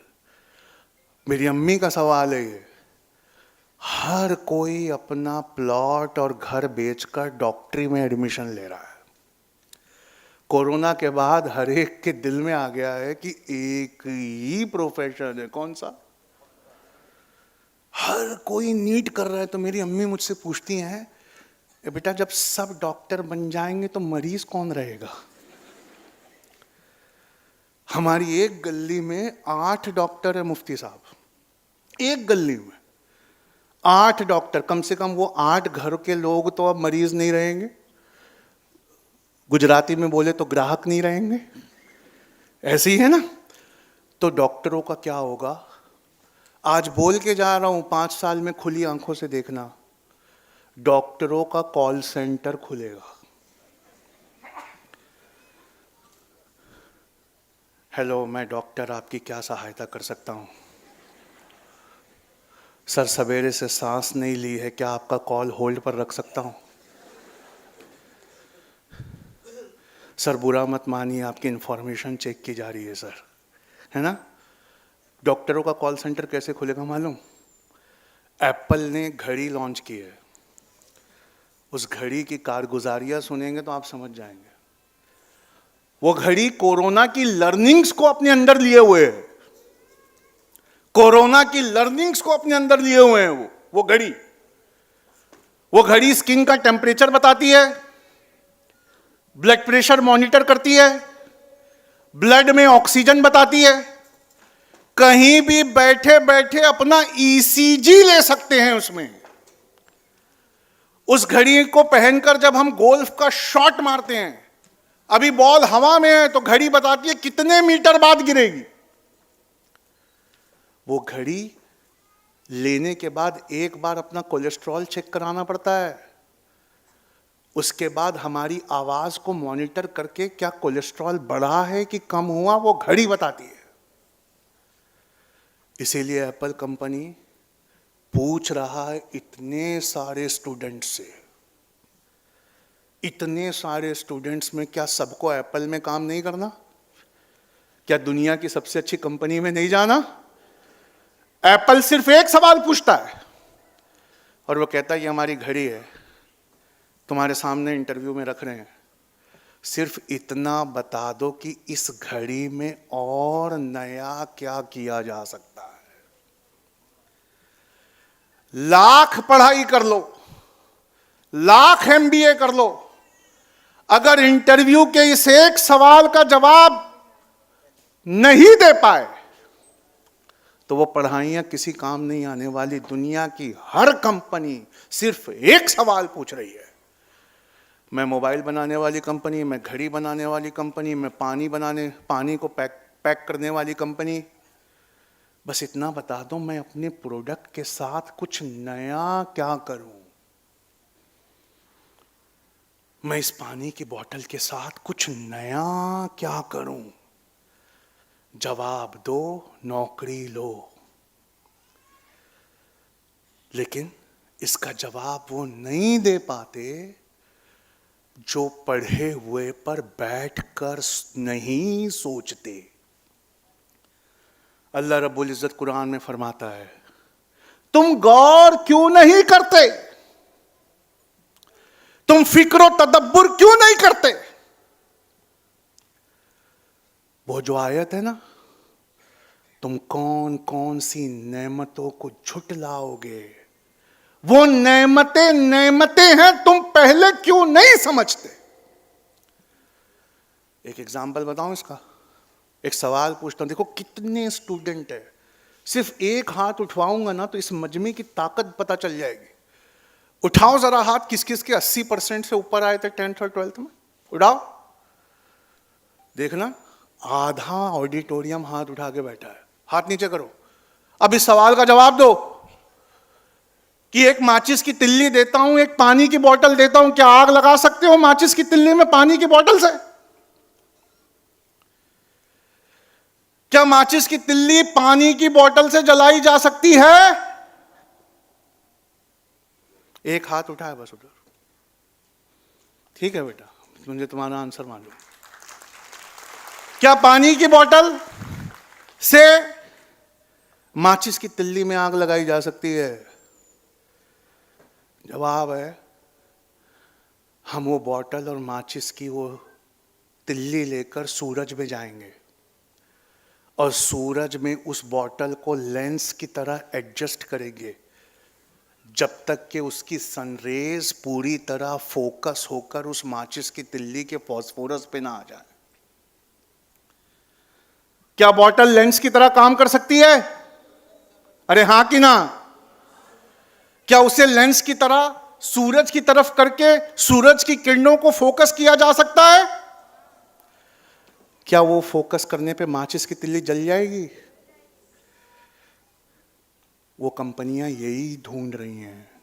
मेरी अम्मी का सवाल है ये, हर कोई अपना प्लॉट और घर बेचकर डॉक्टरी में एडमिशन ले रहा है। कोरोना के बाद हर एक के दिल में आ गया है कि एक ही प्रोफेशन है, कौन सा? हर कोई नीट कर रहा है। तो मेरी अम्मी मुझसे पूछती हैं, बेटा जब सब डॉक्टर बन जाएंगे तो मरीज कौन रहेगा? हमारी एक गली में 8 डॉक्टर है मुफ्ती साहब, एक गली में 8 डॉक्टर। कम से कम वो 8 घर के लोग तो अब मरीज नहीं रहेंगे, गुजराती में बोले तो ग्राहक नहीं रहेंगे, ऐसे ही है ना? तो डॉक्टरों का क्या होगा? आज बोल के जा रहा हूं, 5 साल में खुली आंखों से देखना, डॉक्टरों का कॉल सेंटर खुलेगा। हेलो, मैं डॉक्टर आपकी क्या सहायता कर सकता हूँ? सर, सवेरे से सांस नहीं ली है, क्या आपका कॉल होल्ड पर रख सकता हूँ? सर, बुरा मत मानिए, आपकी इन्फॉर्मेशन चेक की जा रही है सर, है ना? डॉक्टरों का कॉल सेंटर कैसे खुलेगा मालूम? एप्पल ने घड़ी लॉन्च की है, उस घड़ी की कारगुजारियाँ सुनेंगे तो आप समझ जाएंगे। वो घड़ी कोरोना की लर्निंग्स को अपने अंदर लिए हुए है, कोरोना की लर्निंग्स को अपने अंदर लिए हुए हैं। वो घड़ी स्किन का टेम्परेचर बताती है, ब्लड प्रेशर मॉनिटर करती है, ब्लड में ऑक्सीजन बताती है, कहीं भी बैठे बैठे अपना ईसीजी ले सकते हैं उसमें। उस घड़ी को पहनकर जब हम गोल्फ का शॉट मारते हैं, अभी बॉल हवा में है तो घड़ी बताती है कितने मीटर बाद गिरेगी। वो घड़ी लेने के बाद एक बार अपना कोलेस्ट्रॉल चेक कराना पड़ता है, उसके बाद हमारी आवाज को मॉनिटर करके क्या कोलेस्ट्रॉल बढ़ा है कि कम हुआ वो घड़ी बताती है। इसीलिए एप्पल कंपनी पूछ रहा है इतने सारे स्टूडेंट्स से, इतने सारे स्टूडेंट्स में क्या सबको एप्पल में काम नहीं करना? क्या दुनिया की सबसे अच्छी कंपनी में नहीं जाना? एप्पल सिर्फ एक सवाल पूछता है और वो कहता है ये हमारी घड़ी है, तुम्हारे सामने इंटरव्यू में रख रहे हैं, सिर्फ इतना बता दो कि इस घड़ी में और नया क्या किया जा सकता है। लाख पढ़ाई कर लो, लाख एमबीए कर लो, अगर इंटरव्यू के इस एक सवाल का जवाब नहीं दे पाए तो वो पढ़ाइयां किसी काम नहीं आने वाली। दुनिया की हर कंपनी सिर्फ एक सवाल पूछ रही है। मैं मोबाइल बनाने वाली कंपनी, मैं घड़ी बनाने वाली कंपनी, मैं पानी को पैक करने वाली कंपनी, बस इतना बता दो मैं अपने प्रोडक्ट के साथ कुछ नया क्या करूं। मैं इस पानी की बोतल के साथ कुछ नया क्या करूं? जवाब दो, नौकरी लो। लेकिन इसका जवाब वो नहीं दे पाते जो पढ़े हुए पर बैठकर नहीं सोचते। अल्लाह रब्बुल इज्जत कुरान में फरमाता है, तुम गौर क्यों नहीं करते? तुम फिक्र तदब्बुर क्यों नहीं करते? वो जो आयत है ना, तुम कौन कौन सी नेमतों को झुटलाओगे, वो नेमतें नेमतें हैं, तुम पहले क्यों नहीं समझते? एक एग्जाम्पल बताऊं इसका, एक सवाल पूछता हूं, देखो कितने स्टूडेंट है, सिर्फ एक हाथ उठवाऊंगा ना तो इस मजमे की ताकत पता चल जाएगी। उठाओ जरा हाथ, किस किस के 80% से ऊपर आए थे 10th और 12th में, उठाओ। देखना आधा ऑडिटोरियम हाथ उठा के बैठा है। हाथ नीचे करो। अब इस सवाल का जवाब दो कि एक माचिस की तिल्ली देता हूं, एक पानी की बोतल देता हूं, क्या आग लगा सकते हो माचिस की तिल्ली में पानी की बोतल से? क्या माचिस की तिल्ली पानी की बोतल से जलाई जा सकती है? एक हाथ उठा है बस उधर। ठीक है बेटा, मुझे तुम्हारा आंसर मालूम। क्या पानी की बोतल से माचिस की तिल्ली में आग लगाई जा सकती है? जवाब है, हम वो बोतल और माचिस की वो तिल्ली लेकर सूरज में जाएंगे और सूरज में उस बोतल को लेंस की तरह एडजस्ट करेंगे जब तक कि उसकी सनरेज पूरी तरह फोकस होकर उस माचिस की तिल्ली के फास्फोरस पे ना आ जाए। क्या बोतल लेंस की तरह काम कर सकती है? अरे हां कि ना? क्या उसे लेंस की तरह सूरज की तरफ करके सूरज की किरणों को फोकस किया जा सकता है? क्या वो फोकस करने पे माचिस की तिल्ली जल जाएगी? वो कंपनियां यही ढूंढ रही हैं।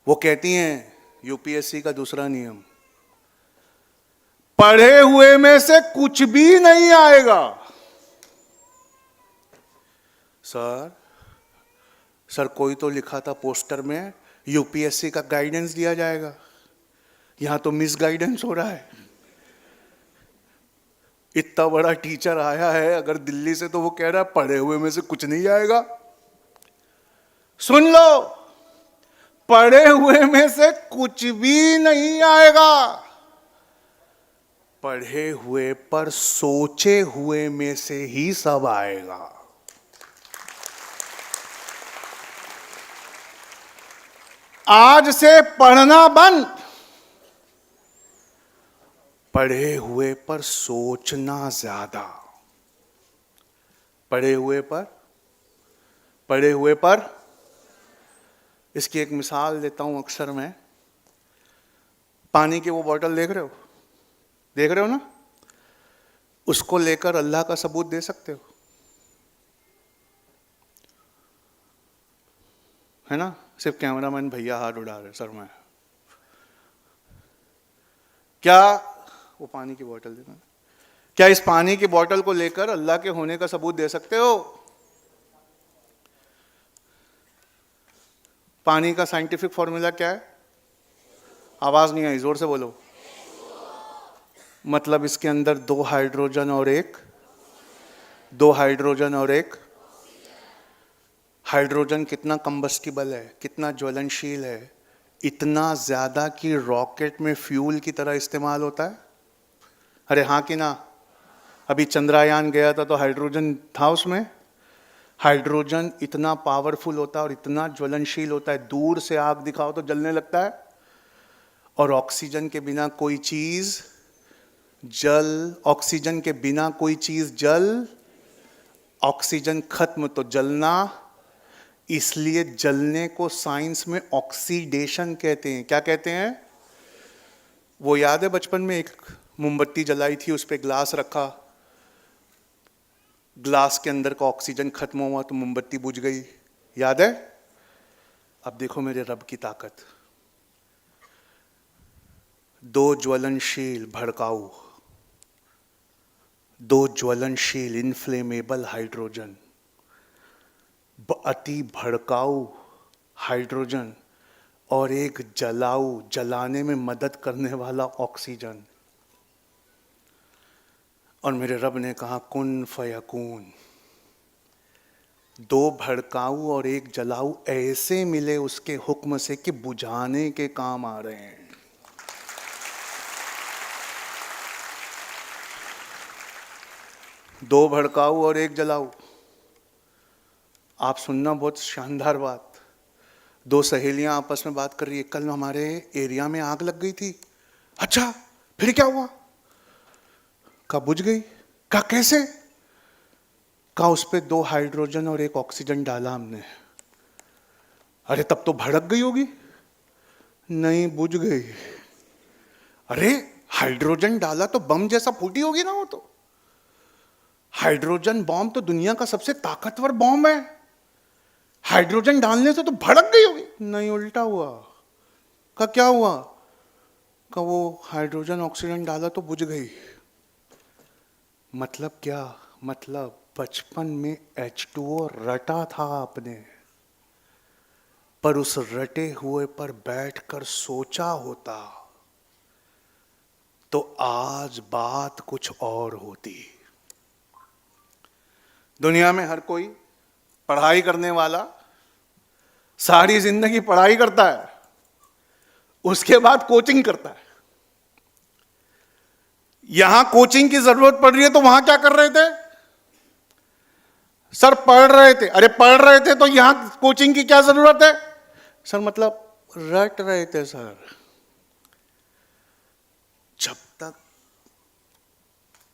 वो कहती हैं यूपीएससी का दूसरा नियम, पढ़े हुए में से कुछ भी नहीं आएगा। सर कोई तो लिखा था पोस्टर में यूपीएससी का गाइडेंस दिया जाएगा, यहां तो मिस गाइडेंस हो रहा है। इतना बड़ा टीचर आया है अगर दिल्ली से, तो वो कह रहा है पढ़े हुए में से कुछ नहीं आएगा। सुन लो, पढ़े हुए में से कुछ भी नहीं आएगा, पढ़े हुए पर सोचे हुए में से ही सब आएगा। आज से पढ़ना बंद, पढ़े हुए पर सोचना ज्यादा। पढ़े हुए पर इसकी एक मिसाल देता हूं अक्सर मैं। पानी की वो बोतल देख रहे हो ना, उसको लेकर अल्लाह का सबूत दे सकते हो, है ना? सिर्फ कैमरामैन भैया हाथ उड़ा रहे, सर मैं क्या, वो पानी की बोतल देना, क्या इस पानी की बोतल को लेकर अल्लाह के होने का सबूत दे सकते हो? पानी का साइंटिफिक फॉर्मूला क्या है? आवाज नहीं आई, जोर से बोलो। मतलब इसके अंदर दो हाइड्रोजन और एक हाइड्रोजन कितना कंबस्टिबल है, कितना ज्वलनशील है, इतना ज्यादा कि रॉकेट में फ्यूल की तरह इस्तेमाल होता है। अरे हाँ कि ना? अभी चंद्रयान गया था तो हाइड्रोजन था उसमें। हाइड्रोजन इतना पावरफुल होता है और इतना ज्वलनशील होता है, दूर से आग दिखाओ तो जलने लगता है। और ऑक्सीजन के बिना कोई चीज जल, ऑक्सीजन खत्म तो जलना। इसलिए जलने को साइंस में ऑक्सीडेशन कहते हैं। क्या कहते हैं? वो याद है बचपन में एक मोमबत्ती जलाई थी, उस पे ग्लास रखा, ग्लास के अंदर का ऑक्सीजन खत्म हुआ तो मोमबत्ती बुझ गई, याद है? अब देखो मेरे रब की ताकत। दो ज्वलनशील इनफ्लेमेबल हाइड्रोजन, अति भड़काऊ हाइड्रोजन, और एक जलाने में मदद करने वाला ऑक्सीजन। और मेरे रब ने कहा कुन फयकून। दो भड़काऊ और एक जलाऊ ऐसे मिले उसके हुक्म से कि बुझाने के काम आ रहे हैं। दो भड़काऊ और एक जलाऊ। आप सुनना, बहुत शानदार बात। दो सहेलियां आपस में बात कर रही है, कल हमारे एरिया में आग लग गई थी। अच्छा, फिर क्या हुआ? का बुझ गई। का कैसे? का उस पे दो हाइड्रोजन और एक ऑक्सीजन डाला हमने। अरे तब तो भड़क गई होगी। नहीं, बुझ गई। अरे हाइड्रोजन डाला तो बम जैसा फूटी होगी ना वो तो। हाइड्रोजन बॉम्ब तो दुनिया का सबसे ताकतवर बॉम्ब है, हाइड्रोजन डालने से तो भड़क गई होगी। नहीं, उल्टा हुआ। का क्या हुआ? का वो हाइड्रोजन ऑक्सीजन डाला तो बुझ गई। मतलब क्या? मतलब बचपन में H2O रटा था आपने, पर उस रटे हुए पर बैठकर सोचा होता तो आज बात कुछ और होती। दुनिया में हर कोई पढ़ाई करने वाला सारी जिंदगी पढ़ाई करता है, उसके बाद कोचिंग करता है। यहां कोचिंग की जरूरत पड़ रही है तो वहां क्या कर रहे थे? सर पढ़ रहे थे। अरे पढ़ रहे थे तो यहां कोचिंग की क्या जरूरत है? सर मतलब रट रहे थे सर। जब तक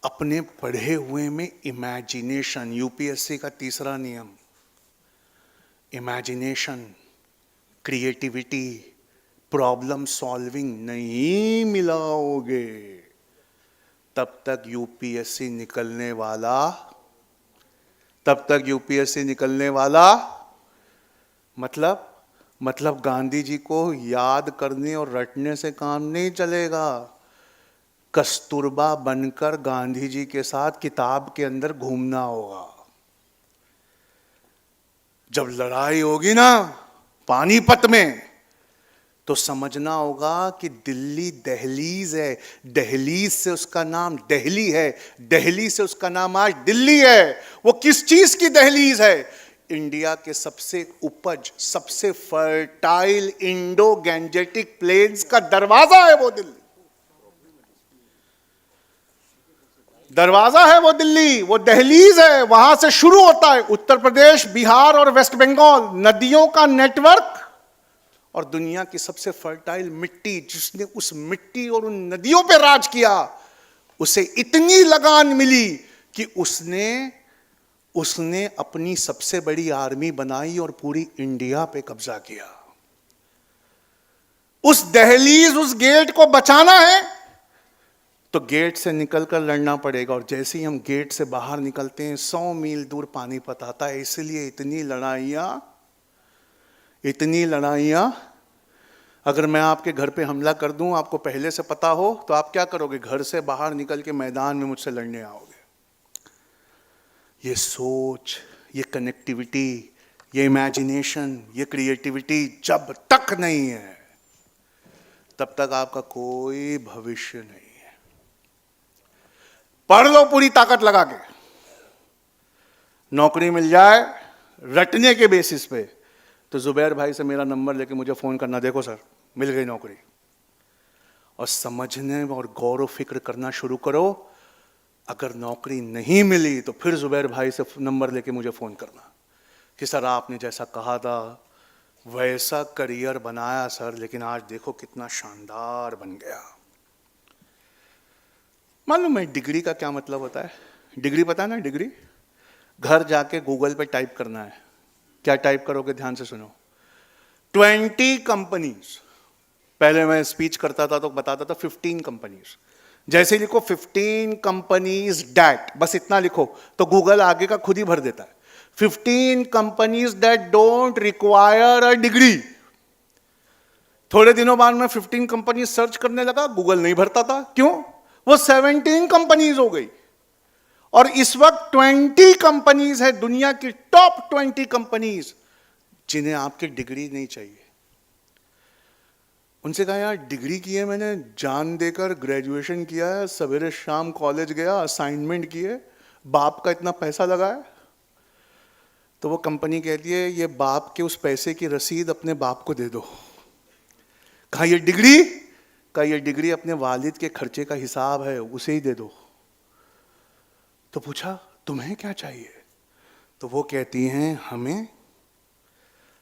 अपने पढ़े हुए में इमेजिनेशन, यूपीएससी का तीसरा नियम, इमेजिनेशन, क्रिएटिविटी, प्रॉब्लम सॉल्विंग नहीं मिलाओगे, तब तक यूपीएससी निकलने वाला मतलब गांधी जी को याद करने और रटने से काम नहीं चलेगा। कस्तूरबा बनकर गांधी जी के साथ किताब के अंदर घूमना होगा। जब लड़ाई होगी ना पानीपत में, तो समझना होगा कि दिल्ली दहलीज है, दहलीज से उसका नाम दिल्ली है, दिल्ली से उसका नाम आज दिल्ली है। वो किस चीज की दहलीज है? इंडिया के सबसे उपज, सबसे फर्टाइल इंडो गैंजेटिक प्लेन्स का दरवाजा है वो दिल्ली। दरवाजा है वो दिल्ली, वो दहलीज है, वहां से शुरू होता है उत्तर प्रदेश, बिहार और वेस्ट बंगाल, नदियों का नेटवर्क और दुनिया की सबसे फर्टाइल मिट्टी। जिसने उस मिट्टी और उन नदियों पे राज किया, उसे इतनी लगान मिली कि उसने अपनी सबसे बड़ी आर्मी बनाई और पूरी इंडिया पे कब्जा किया। उस दहलीज, उस गेट को बचाना है तो गेट से निकलकर लड़ना पड़ेगा। और जैसे ही हम गेट से बाहर निकलते हैं 100 मील दूर पानीपत आता है। इसलिए इतनी लड़ाइयां। अगर मैं आपके घर पे हमला कर दूं, आपको पहले से पता हो, तो आप क्या करोगे? घर से बाहर निकल के मैदान में मुझसे लड़ने आओगे। ये सोच, ये कनेक्टिविटी, ये इमेजिनेशन, ये क्रिएटिविटी जब तक नहीं है, तब तक आपका कोई भविष्य नहीं है। पढ़ लो पूरी ताकत लगा के, नौकरी मिल जाए रटने के बेसिस पे, तो जुबैर भाई से मेरा नंबर लेके मुझे फोन करना, देखो सर मिल गई नौकरी। और समझने और गौर फिक्र करना शुरू करो। अगर नौकरी नहीं मिली तो फिर जुबैर भाई से नंबर लेके मुझे फोन करना कि सर आपने जैसा कहा था वैसा करियर बनाया सर, लेकिन आज देखो कितना शानदार बन गया। मालूम है डिग्री का क्या मतलब होता है? डिग्री पता है ना? डिग्री घर जाके गूगल पे टाइप करना है। क्या टाइप करोगे? ध्यान से सुनो। 20 कंपनीज। पहले मैं स्पीच करता था तो बताता था 15 कंपनीज। जैसे लिखो 15 कंपनीज डैट, बस इतना लिखो तो गूगल आगे का खुद ही भर देता है। 15 companies that don't require a degree. थोड़े दिनों बाद मैं 15 कंपनीज सर्च करने लगा, गूगल नहीं भरता था। क्यों? वो 17 कंपनीज हो गई। और इस वक्त 20 कंपनीज है, दुनिया की टॉप 20 कंपनीज, जिन्हें आपकी डिग्री नहीं चाहिए। उनसे कहा यार डिग्री की है मैंने, जान देकर ग्रेजुएशन किया है, सवेरे शाम कॉलेज गया, असाइनमेंट किए, बाप का इतना पैसा लगाया। तो वो कंपनी कहती है ये बाप के उस पैसे की रसीद अपने बाप को दे दो। कहा ये डिग्री? कहा ये डिग्री अपने वालिद के खर्चे का हिसाब है, उसे ही दे दो। तो पूछा तुम्हें क्या चाहिए? तो वो कहती हैं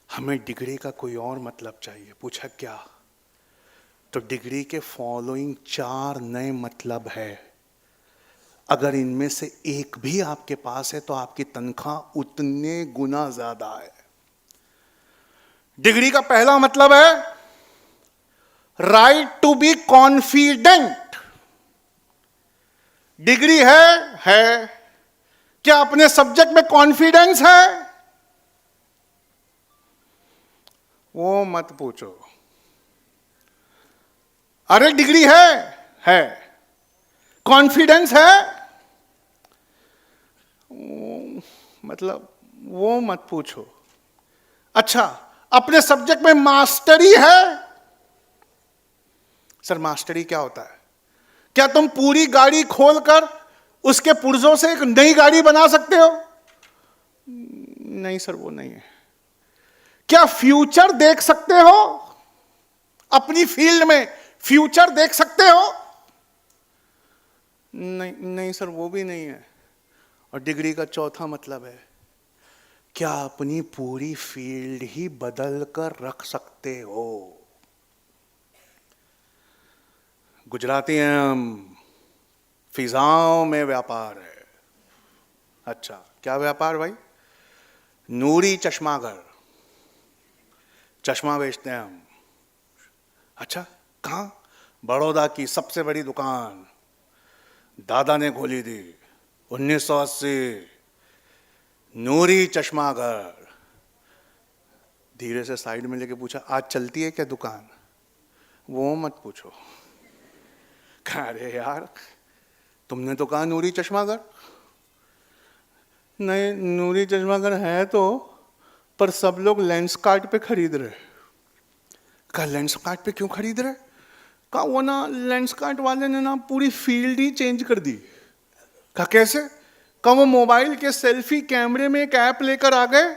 हमें डिग्री का कोई और मतलब चाहिए। पूछा क्या? तो डिग्री के फॉलोइंग 4 नए मतलब है। अगर इनमें से एक भी आपके पास है तो आपकी तनख्वाह उतने गुना ज्यादा है। डिग्री का पहला मतलब है right to be confident. Degree है, क्या अपने सब्जेक्ट में कॉन्फिडेंस है? वो मत पूछो। अरे डिग्री है, कॉन्फिडेंस है, मतलब वो मत पूछो। अच्छा, अपने सब्जेक्ट में मास्टरी है? सर मास्टरी क्या होता है? क्या तुम पूरी गाड़ी खोलकर उसके पुर्जों से एक नई गाड़ी बना सकते हो? नहीं सर वो नहीं है। क्या फ्यूचर देख सकते हो? अपनी फील्ड में फ्यूचर देख सकते हो? नहीं सर वो भी नहीं है। और डिग्री का चौथा मतलब है क्या अपनी पूरी फील्ड ही बदल कर रख सकते हो? गुजराती हैं हम, फिजाओं में व्यापार है। अच्छा क्या व्यापार भाई? नूरी चश्माघर, चश्मा बेचते हैं हम। अच्छा कहां? बड़ौदा की सबसे बड़ी दुकान दादा ने खोली थी 1980। नूरी चश्माघर। धीरे से साइड में लेके पूछा आज चलती है क्या दुकान? वो मत पूछो। अरे यार, तुमने तो कहा नूरी चश्मागर। नहीं, नूरी चश्मागर है तो, पर सब लोग लेंस कार्ट पे खरीद रहे। कहा लेंस कार्ट पे क्यों खरीद रहे? कहा वो ना लेंस कार्ट वाले ने ना पूरी फील्ड ही चेंज कर दी। कहा कैसे? कहा वो मोबाइल के सेल्फी कैमरे में एक ऐप लेकर आ गए,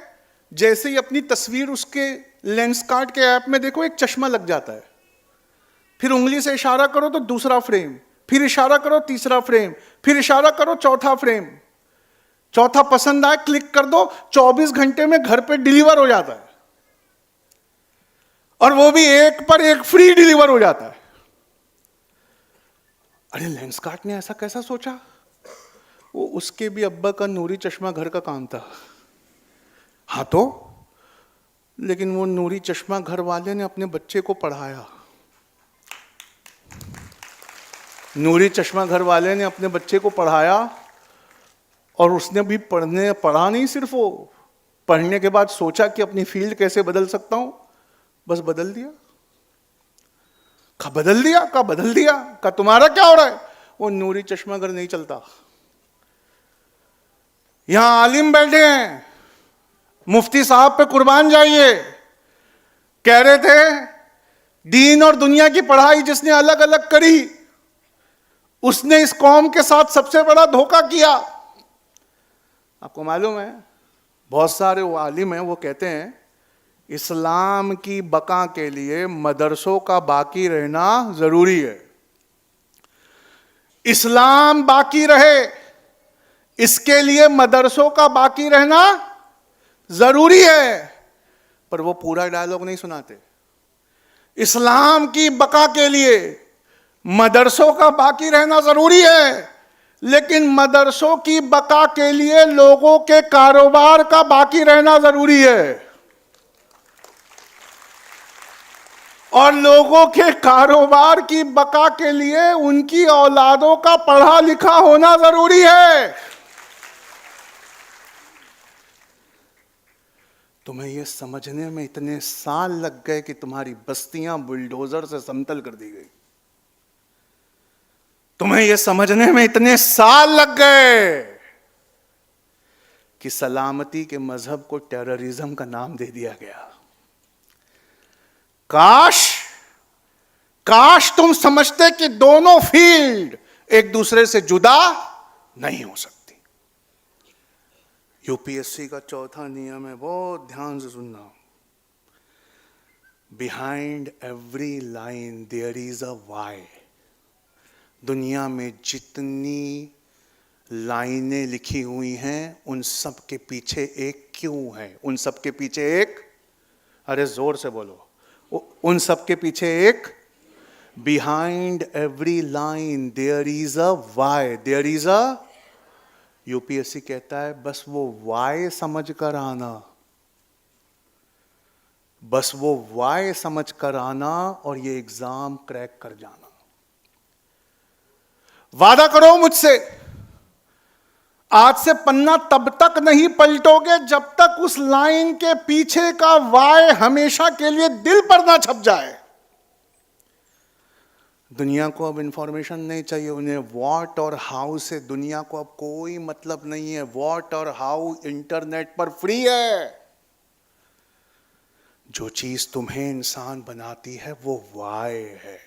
जैसे ही अपनी तस्वीर उसके लेंस कार्ट के ऐप में देखो एक चश्मा लग जाता है, फिर उंगली से इशारा करो तो दूसरा फ्रेम, फिर इशारा करो तीसरा फ्रेम, फिर इशारा करो चौथा फ्रेम, चौथा पसंद आए क्लिक कर दो, 24 घंटे में घर पे डिलीवर हो जाता है, और वो भी एक पर एक फ्री डिलीवर हो जाता है। अरे लेंस कार्ट ने ऐसा कैसा सोचा? वो उसके भी अब्बा का नूरी चश्मा घर का काम था। हाँ तो, लेकिन वो नूरी चश्मा घर वाले ने अपने बच्चे को पढ़ाया। नूरी चश्मा घर वाले ने अपने बच्चे को पढ़ाया, और उसने भी पढ़ा नहीं सिर्फ, वो पढ़ने के बाद सोचा कि अपनी फील्ड कैसे बदल सकता हूं, बस बदल दिया। बदल दिया? बदल दिया? तुम्हारा क्या हो रहा है? वो नूरी चश्मा घर नहीं चलता। यहां आलिम बैठे हैं, मुफ्ती साहब पे कुर्बान जाइए, कह रहे थे दीन और दुनिया की पढ़ाई जिसने अलग अलग करी, उसने इस कौम के साथ सबसे बड़ा धोखा किया। आपको मालूम है, बहुत सारे वो आलिम हैं, वो कहते हैं इस्लाम की बका के लिए मदरसों का बाकी रहना जरूरी है। इस्लाम बाकी रहे, इसके लिए मदरसों का बाकी रहना जरूरी है। पर वो पूरा डायलॉग नहीं सुनाते। इस्लाम की बका के लिए मदरसों का बाकी रहना जरूरी है, लेकिन मदरसों की बका के लिए लोगों के कारोबार का बाकी रहना जरूरी है, और लोगों के कारोबार की बका के लिए उनकी औलादों का पढ़ा लिखा होना जरूरी है। तुम्हें यह समझने में इतने साल लग गए कि तुम्हारी बस्तियां बुलडोजर से समतल कर दी गई। तुम्हें यह समझने में इतने साल लग गए कि सलामती के मजहब को टेररिज्म का नाम दे दिया गया। काश तुम समझते कि दोनों फील्ड एक दूसरे से जुदा नहीं हो सकती। यूपीएससी का चौथा नियम है, बहुत ध्यान से सुनना। Behind every line there is a why. दुनिया में जितनी लाइनें लिखी हुई हैं, उन सब के पीछे एक क्यों है। उन सब के पीछे एक, अरे जोर से बोलो, उन सब के पीछे एक, behind every line there is a why, there is a. UPSC कहता है बस वो वाई समझ कर आना, बस वो वाई समझ कर आना, और ये एग्जाम क्रैक कर जाना। वादा करो मुझसे, आज से पन्ना तब तक नहीं पलटोगे जब तक उस लाइन के पीछे का वाई हमेशा के लिए दिल पर ना छप जाए। दुनिया को अब इंफॉर्मेशन नहीं चाहिए, उन्हें व्हाट और हाउ से दुनिया को अब कोई मतलब नहीं है। व्हाट और हाउ इंटरनेट पर फ्री है। जो चीज तुम्हें इंसान बनाती है वो वाई है।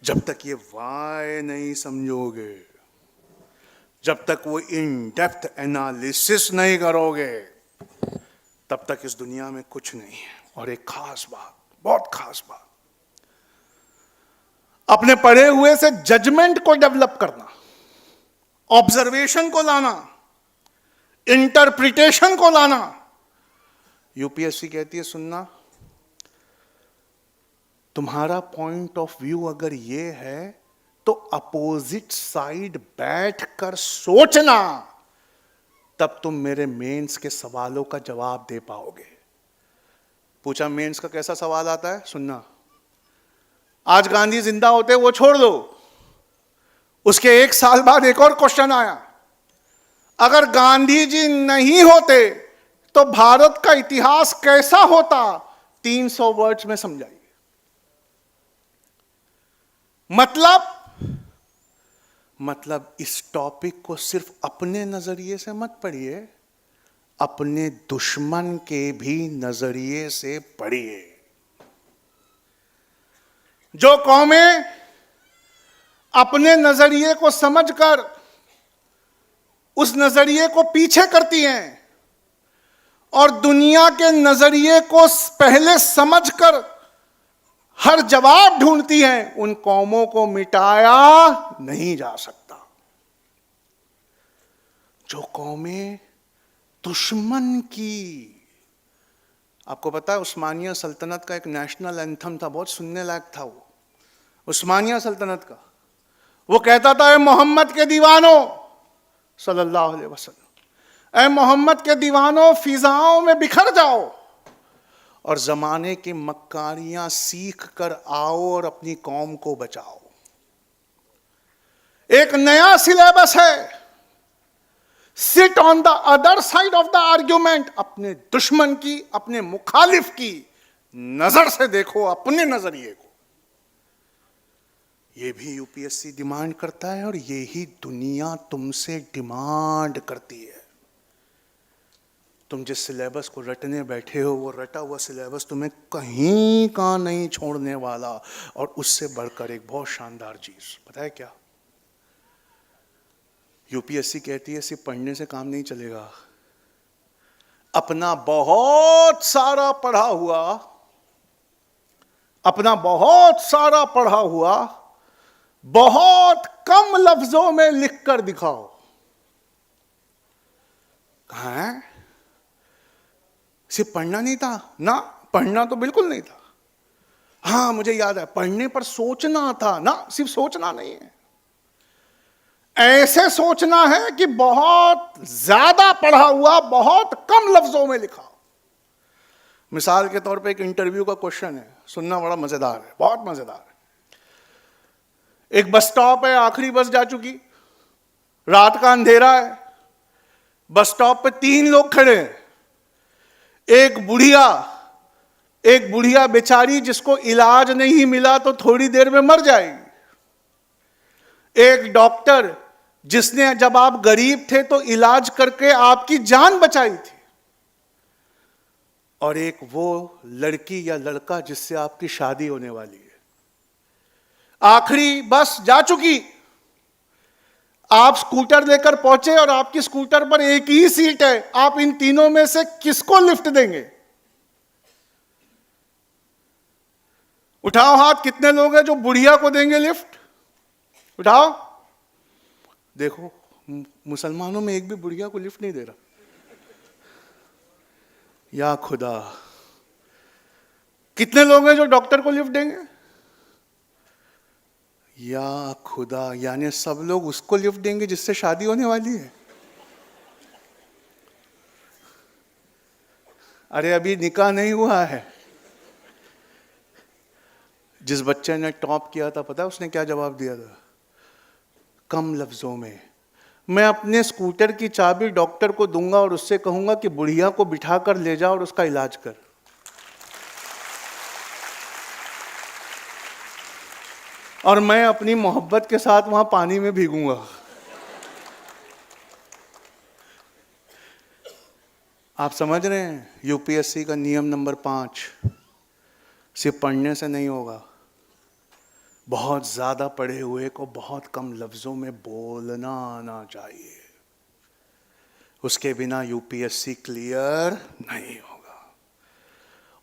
जब तक ये वाई नहीं समझोगे, जब तक वो इन डेप्थ एनालिसिस नहीं करोगे, तब तक इस दुनिया में कुछ नहीं है। और एक खास बात, बहुत खास बात, अपने पढ़े हुए से जजमेंट को डेवलप करना, ऑब्जर्वेशन को लाना, इंटरप्रिटेशन को लाना। यूपीएससी कहती है सुनना, तुम्हारा पॉइंट ऑफ व्यू अगर ये है तो अपोजिट साइड बैठकर सोचना, तब तुम मेरे मेंस के सवालों का जवाब दे पाओगे। पूछा मेंस का कैसा सवाल आता है, सुनना। आज गांधी जिंदा होते वो छोड़ दो, उसके 1 साल बाद एक और क्वेश्चन आया, अगर गांधी जी नहीं होते तो भारत का इतिहास कैसा होता? 300 वर्ड्स में समझाइए। मतलब इस टॉपिक को सिर्फ अपने नजरिए से मत पढ़िए, अपने दुश्मन के भी नजरिए से पढ़िए। जो कौमें अपने नजरिए को समझकर उस नजरिए को पीछे करती हैं और दुनिया के नजरिए को पहले समझकर हर जवाब ढूंढती हैं, उन कौमों को मिटाया नहीं जा सकता। जो कौमें दुश्मन की, आपको पता है उस्मानिया सल्तनत का एक नेशनल एंथम था, बहुत सुनने लायक था वो, उस्मानिया सल्तनत का। वो कहता था, ए मोहम्मद के दीवानों सल्लल्लाहु अलैहि वसल्लम, ए मोहम्मद के दीवानों, फिजाओं में बिखर जाओ और जमाने की मक्कारियां सीख कर आओ और अपनी कौम को बचाओ। एक नया सिलेबस है, sit on the other side of the argument. अपने दुश्मन की, अपने मुखालिफ की नजर से देखो, अपने नजरिए को। यह भी यूपीएससी डिमांड करता है और यही दुनिया तुमसे डिमांड करती है। तुम जिस सिलेबस को रटने बैठे हो, वो रटा हुआ सिलेबस तुम्हें कहीं का नहीं छोड़ने वाला। और उससे बढ़कर एक बहुत शानदार चीज पता है क्या? यूपीएससी कहती है सिर्फ पढ़ने से काम नहीं चलेगा, अपना बहुत सारा पढ़ा हुआ बहुत कम लफ्जों में लिखकर दिखाओ। कहां है? सिर्फ पढ़ना नहीं था ना, पढ़ना तो बिल्कुल नहीं था। हां, मुझे याद है, पढ़ने पर सोचना था ना, सिर्फ सोचना नहीं है, ऐसे सोचना है कि बहुत ज्यादा पढ़ा हुआ बहुत कम लफ्जों में लिखा। मिसाल के तौर पे एक इंटरव्यू का क्वेश्चन है, सुनना बड़ा मजेदार है, बहुत मजेदार है। एक बस स्टॉप है, आखिरी बस जा चुकी, रात का अंधेरा है, बस स्टॉप पे 3 लोग खड़े हैं। एक बुढ़िया बेचारी जिसको इलाज नहीं मिला तो थोड़ी देर में मर जाएगी। एक डॉक्टर जिसने जब आप गरीब थे तो इलाज करके आपकी जान बचाई थी। और एक वो लड़की या लड़का जिससे आपकी शादी होने वाली है। आखिरी बस जा चुकी, आप स्कूटर लेकर पहुंचे और आपकी स्कूटर पर एक ही सीट है। आप इन तीनों में से किसको लिफ्ट देंगे? उठाओ हाथ, कितने लोग हैं जो बुढ़िया को देंगे लिफ्ट? उठाओ। देखो, मुसलमानों में एक भी बुढ़िया को लिफ्ट नहीं दे रहा। या खुदा, कितने लोग हैं जो डॉक्टर को लिफ्ट देंगे? या खुदा, यानी सब लोग उसको लिफ्ट देंगे जिससे शादी होने वाली है। अरे अभी निकाह नहीं हुआ है। जिस बच्चे ने टॉप किया था, पता है उसने क्या जवाब दिया था? कम लफ्जों में, मैं अपने स्कूटर की चाबी डॉक्टर को दूंगा और उससे कहूंगा कि बुढ़िया को बिठा कर ले जा और उसका इलाज कर। और मैं अपनी मोहब्बत के साथ वहां पानी में भीगूंगा। आप समझ रहे हैं? यूपीएससी का नियम नंबर 5, सिर्फ पढ़ने से नहीं होगा, बहुत ज्यादा पढ़े हुए को बहुत कम लफ्जों में बोलना आना चाहिए। उसके बिना यूपीएससी क्लियर नहीं होगा।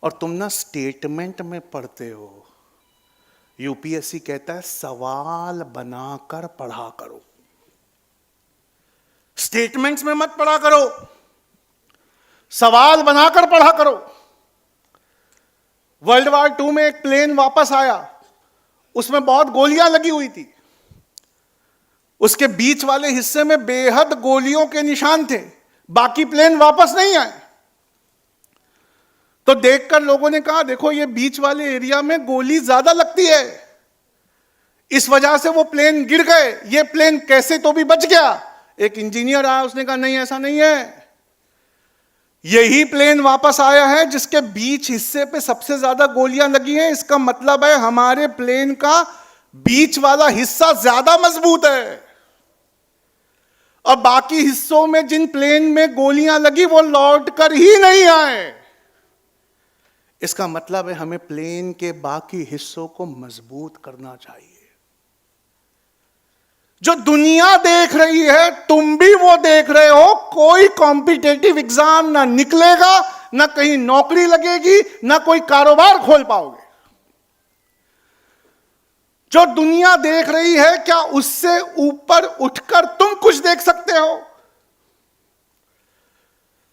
और तुम ना स्टेटमेंट में पढ़ते हो, यूपीएससी कहता है सवाल बनाकर पढ़ा करो, स्टेटमेंट्स में मत पढ़ा करो, सवाल बनाकर पढ़ा करो। वर्ल्ड वॉर 2 में एक प्लेन वापस आया, उसमें बहुत गोलियां लगी हुई थी, उसके बीच वाले हिस्से में बेहद गोलियों के निशान थे, बाकी प्लेन वापस नहीं आए। तो देखकर लोगों ने कहा, देखो ये बीच वाले एरिया में गोली ज्यादा लगती है, इस वजह से वो प्लेन गिर गए, ये प्लेन कैसे तो भी बच गया। एक इंजीनियर आया, उसने कहा नहीं ऐसा नहीं है, यही प्लेन वापस आया है जिसके बीच हिस्से पे सबसे ज्यादा गोलियां लगी हैं, इसका मतलब है हमारे प्लेन का बीच वाला हिस्सा ज्यादा मजबूत है, और बाकी हिस्सों में जिन प्लेन में गोलियां लगी वो लौट कर ही नहीं आए। इसका मतलब है हमें प्लेन के बाकी हिस्सों को मजबूत करना चाहिए। जो दुनिया देख रही है तुम भी वो देख रहे हो, कोई कॉम्पिटेटिव एग्जाम ना निकलेगा, ना कहीं नौकरी लगेगी, ना कोई कारोबार खोल पाओगे। जो दुनिया देख रही है क्या उससे ऊपर उठकर तुम कुछ देख सकते हो?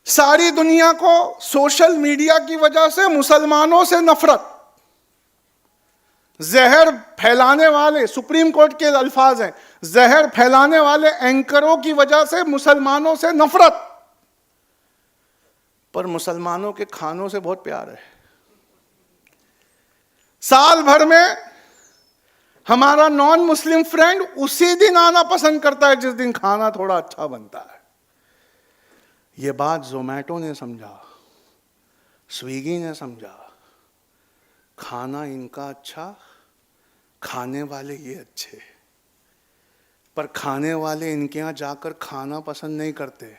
सारी दुनिया को सोशल मीडिया की वजह से मुसलमानों से नफरत, जहर फैलाने वाले, सुप्रीम कोर्ट के अल्फाज हैं, जहर फैलाने वाले एंकरों की वजह से मुसलमानों से नफरत, पर मुसलमानों के खानों से बहुत प्यार है। साल भर में हमारा नॉन मुस्लिम फ्रेंड उसी दिन आना पसंद करता है जिस दिन खाना थोड़ा अच्छा बनता है। यह बात जोमैटो ने समझा, स्विगी ने समझा, खाना इनका अच्छा, खाने वाले ये अच्छे, पर खाने वाले इनके यहां जाकर खाना पसंद नहीं करते।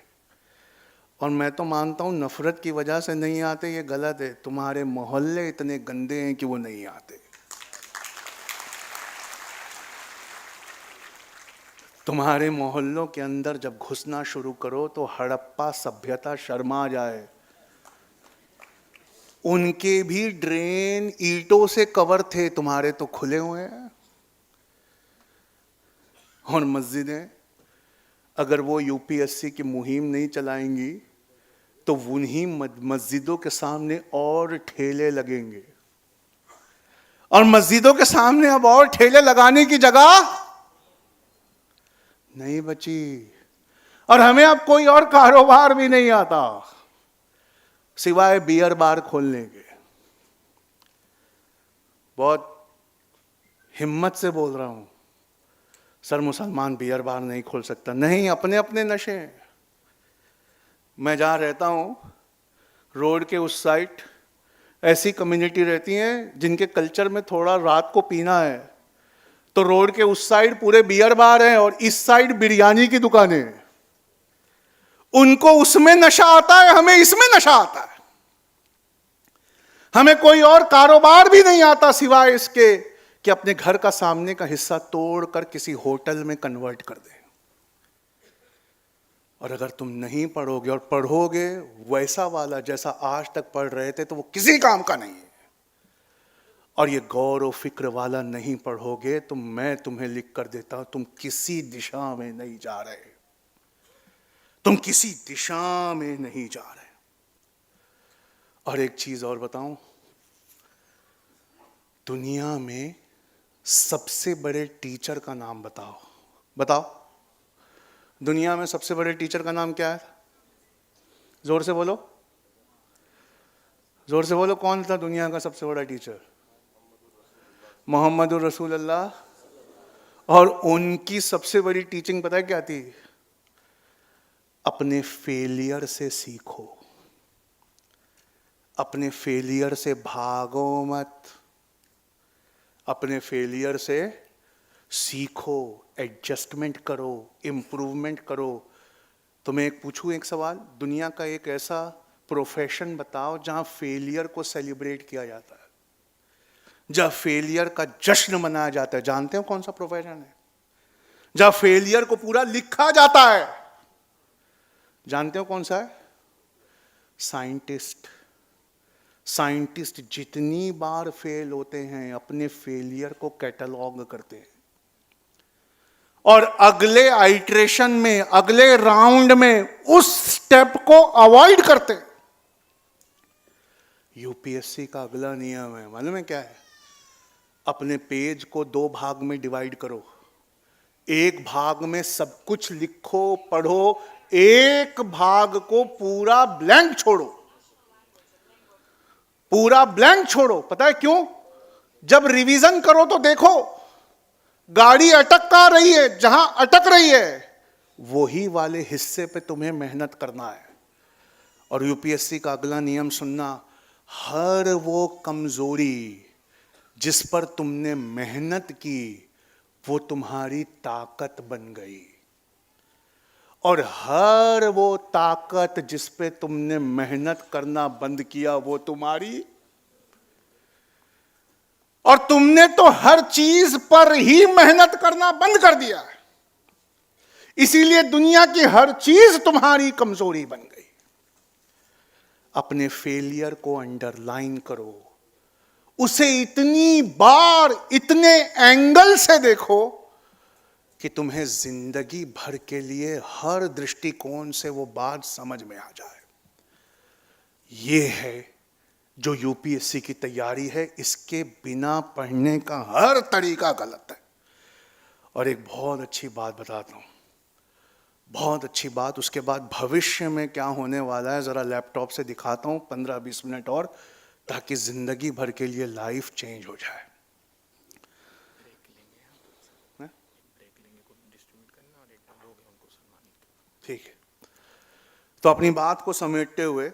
और मैं तो मानता हूं नफरत की वजह से नहीं आते, ये गलत है। तुम्हारे मोहल्ले इतने गंदे हैं कि वो नहीं आते। तुम्हारे मोहल्लों के अंदर जब घुसना शुरू करो तो हड़प्पा सभ्यता शर्मा जाए। उनके भी ड्रेन ईंटों से कवर थे, तुम्हारे तो खुले हुए हैं। और मस्जिदें, अगर वो यूपीएससी की मुहिम नहीं चलाएंगी तो उन्हीं मस्जिदों के सामने और ठेले लगेंगे, और मस्जिदों के सामने अब और ठेले लगाने की जगह नहीं बची। और हमें अब कोई और कारोबार भी नहीं आता सिवाय बियर बार खोलने के। बहुत हिम्मत से बोल रहा हूं, सर मुसलमान बियर बार नहीं खोल सकता। नहीं, अपने अपने नशे हैं। मैं जहां रहता हूं रोड के उस साइड ऐसी कम्युनिटी रहती हैं जिनके कल्चर में थोड़ा रात को पीना है, तो रोड के उस साइड पूरे बियर बार हैं और इस साइड बिरयानी की दुकानें हैं। उनको उसमें नशा आता है, हमें इसमें नशा आता है। हमें कोई और कारोबार भी नहीं आता सिवाय इसके कि अपने घर का सामने का हिस्सा तोड़कर किसी होटल में कन्वर्ट कर दें। और अगर तुम नहीं पढ़ोगे और पढ़ोगे वैसा वाला जैसा आज तक पढ़ रहे थे तो वो किसी काम का नहीं है। और ये गौर और फिक्र वाला नहीं पढ़ोगे तो मैं तुम्हें लिख कर देता हूं, तुम किसी दिशा में नहीं जा रहे, तुम किसी दिशा में नहीं जा रहे। और एक चीज और बताऊं, दुनिया में सबसे बड़े टीचर का नाम बताओ, बताओ। दुनिया में सबसे बड़े टीचर का नाम क्या है? जोर से बोलो, जोर से बोलो। कौन था दुनिया का सबसे बड़ा टीचर? मोहम्मद रसूल अल्लाह। और उनकी सबसे बड़ी टीचिंग पता है क्या थी? अपने फेलियर से सीखो, अपने फेलियर से भागो मत, अपने फेलियर से सीखो, एडजस्टमेंट करो, इंप्रूवमेंट करो। तुम्हें एक पूछूं एक सवाल, दुनिया का एक ऐसा प्रोफेशन बताओ जहां फेलियर को सेलिब्रेट किया जाता है, जहां फेलियर का जश्न मनाया जाता है। जानते हो कौन सा प्रोफेशन है? जहां फेलियर को पूरा लिखा जाता है। जानते हो कौन सा है? साइंटिस्ट। साइंटिस्ट जितनी बार फेल होते हैं अपने फेलियर को कैटलॉग करते हैं और अगले आइट्रेशन में, अगले राउंड में उस स्टेप को अवॉइड करते हैं। यूपीएससी का अगला नियम है, मालूम है क्या है? अपने पेज को 2 भाग में डिवाइड करो। एक भाग में सब कुछ लिखो, पढ़ो, एक भाग को पूरा ब्लैंक छोड़ो, पूरा ब्लैंक छोड़ो। पता है क्यों? जब रिवीजन करो तो देखो गाड़ी अटक कहां रही है, जहां अटक रही है वही वाले हिस्से पे तुम्हें मेहनत करना है। और यूपीएससी का अगला नियम सुनना, हर वो कमजोरी जिस पर तुमने मेहनत की वो तुम्हारी ताकत बन गई। और हर वो ताकत जिस पे तुमने मेहनत करना बंद किया वो तुम्हारी, और तुमने तो हर चीज पर ही मेहनत करना बंद कर दिया, इसीलिए दुनिया की हर चीज तुम्हारी कमजोरी बन गई। अपने फेलियर को अंडरलाइन करो, उसे इतनी बार इतने एंगल से देखो कि तुम्हें जिंदगी भर के लिए हर दृष्टिकोण से वो बात समझ में आ जाए। ये है जो यूपीएससी की तैयारी है। इसके बिना पढ़ने का हर तरीका गलत है। और एक बहुत अच्छी बात बताता हूं, बहुत अच्छी बात। उसके बाद भविष्य में क्या होने वाला है जरा लैपटॉप से दिखाता हूं 15-20 मिनट और, ताकि जिंदगी भर के लिए लाइफ चेंज हो जाए। ठीक है, तो अपनी बात को समेटते हुए,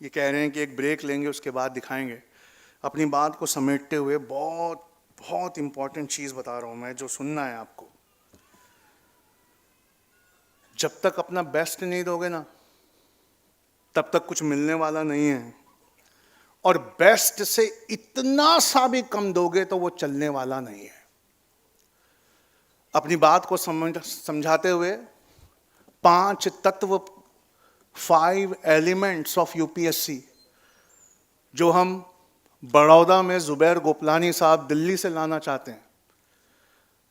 ये कह रहे हैं कि एक ब्रेक लेंगे उसके बाद दिखाएंगे। अपनी बात को समेटते हुए बहुत बहुत इंपॉर्टेंट चीज बता रहा हूं मैं, जो सुनना है आपको। जब तक अपना बेस्ट नहीं दोगे ना, तब तक कुछ मिलने वाला नहीं है। और बेस्ट से इतना सा भी कम दोगे तो वो चलने वाला नहीं है। अपनी बात को समझाते हुए 5 तत्व, 5 एलिमेंट्स ऑफ यूपीएससी, जो हम बड़ौदा में जुबैर गोपलानी साहब दिल्ली से लाना चाहते हैं,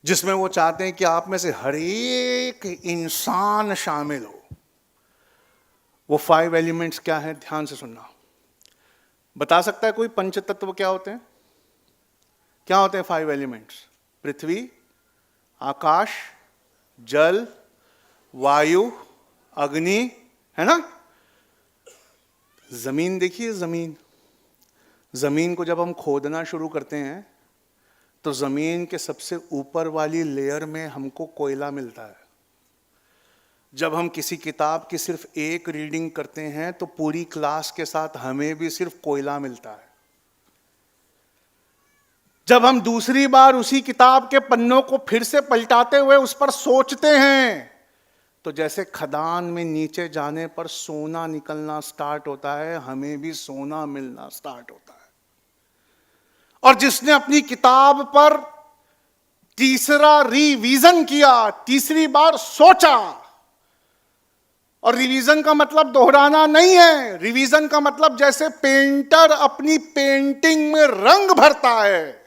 जिसमें वो चाहते हैं कि आप में से हर एक इंसान शामिल हो। वो 5 एलिमेंट्स क्या है, ध्यान से सुनना। बता सकता है कोई पंच तत्व क्या होते हैं? क्या होते हैं 5 एलिमेंट्स? पृथ्वी, आकाश, जल, वायु, अग्नि, है ना? जमीन देखिए, जमीन। जमीन को जब हम खोदना शुरू करते हैं तो जमीन के सबसे ऊपर वाली लेयर में हमको कोयला मिलता है। जब हम किसी किताब की सिर्फ एक रीडिंग करते हैं तो पूरी क्लास के साथ हमें भी सिर्फ कोयला मिलता है। जब हम दूसरी बार उसी किताब के पन्नों को फिर से पलटाते हुए उस पर सोचते हैं तो जैसे खदान में नीचे जाने पर सोना निकलना स्टार्ट होता है, हमें भी सोना मिलना स्टार्ट होता है। और जिसने अपनी किताब पर तीसरा रिवीजन किया, तीसरी बार सोचा, और रिवीजन का मतलब दोहराना नहीं है, रिवीजन का मतलब जैसे पेंटर अपनी पेंटिंग में रंग भरता है,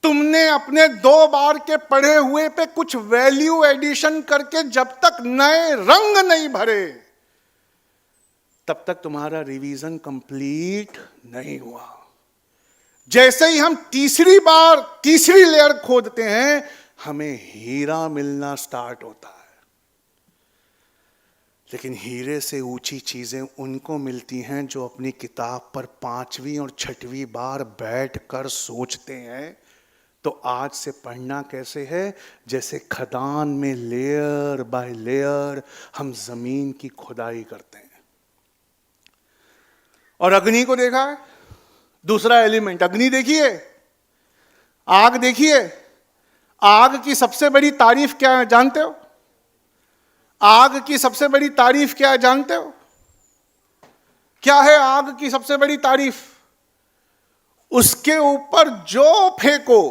तुमने अपने 2 बार के पढ़े हुए पे कुछ वैल्यू एडिशन करके जब तक नए रंग नहीं भरे तब तक तुम्हारा रिवीजन कंप्लीट नहीं हुआ। जैसे ही हम तीसरी बार तीसरी लेयर खोदते हैं हमें हीरा मिलना स्टार्ट होता है। लेकिन हीरे से ऊंची चीजें उनको मिलती हैं जो अपनी किताब पर 5वीं और 6वीं बार बैठकर सोचते हैं। तो आज से पढ़ना कैसे है? जैसे खदान में लेयर बाय लेयर हम जमीन की खुदाई करते हैं। और अग्नि को देखा है? दूसरा एलिमेंट अग्नि देखिए, आग देखिए। आग की सबसे बड़ी तारीफ क्या है जानते हो? आग की सबसे बड़ी तारीफ क्या है जानते हो? क्या है आग की सबसे बड़ी तारीफ? उसके ऊपर जो फेंको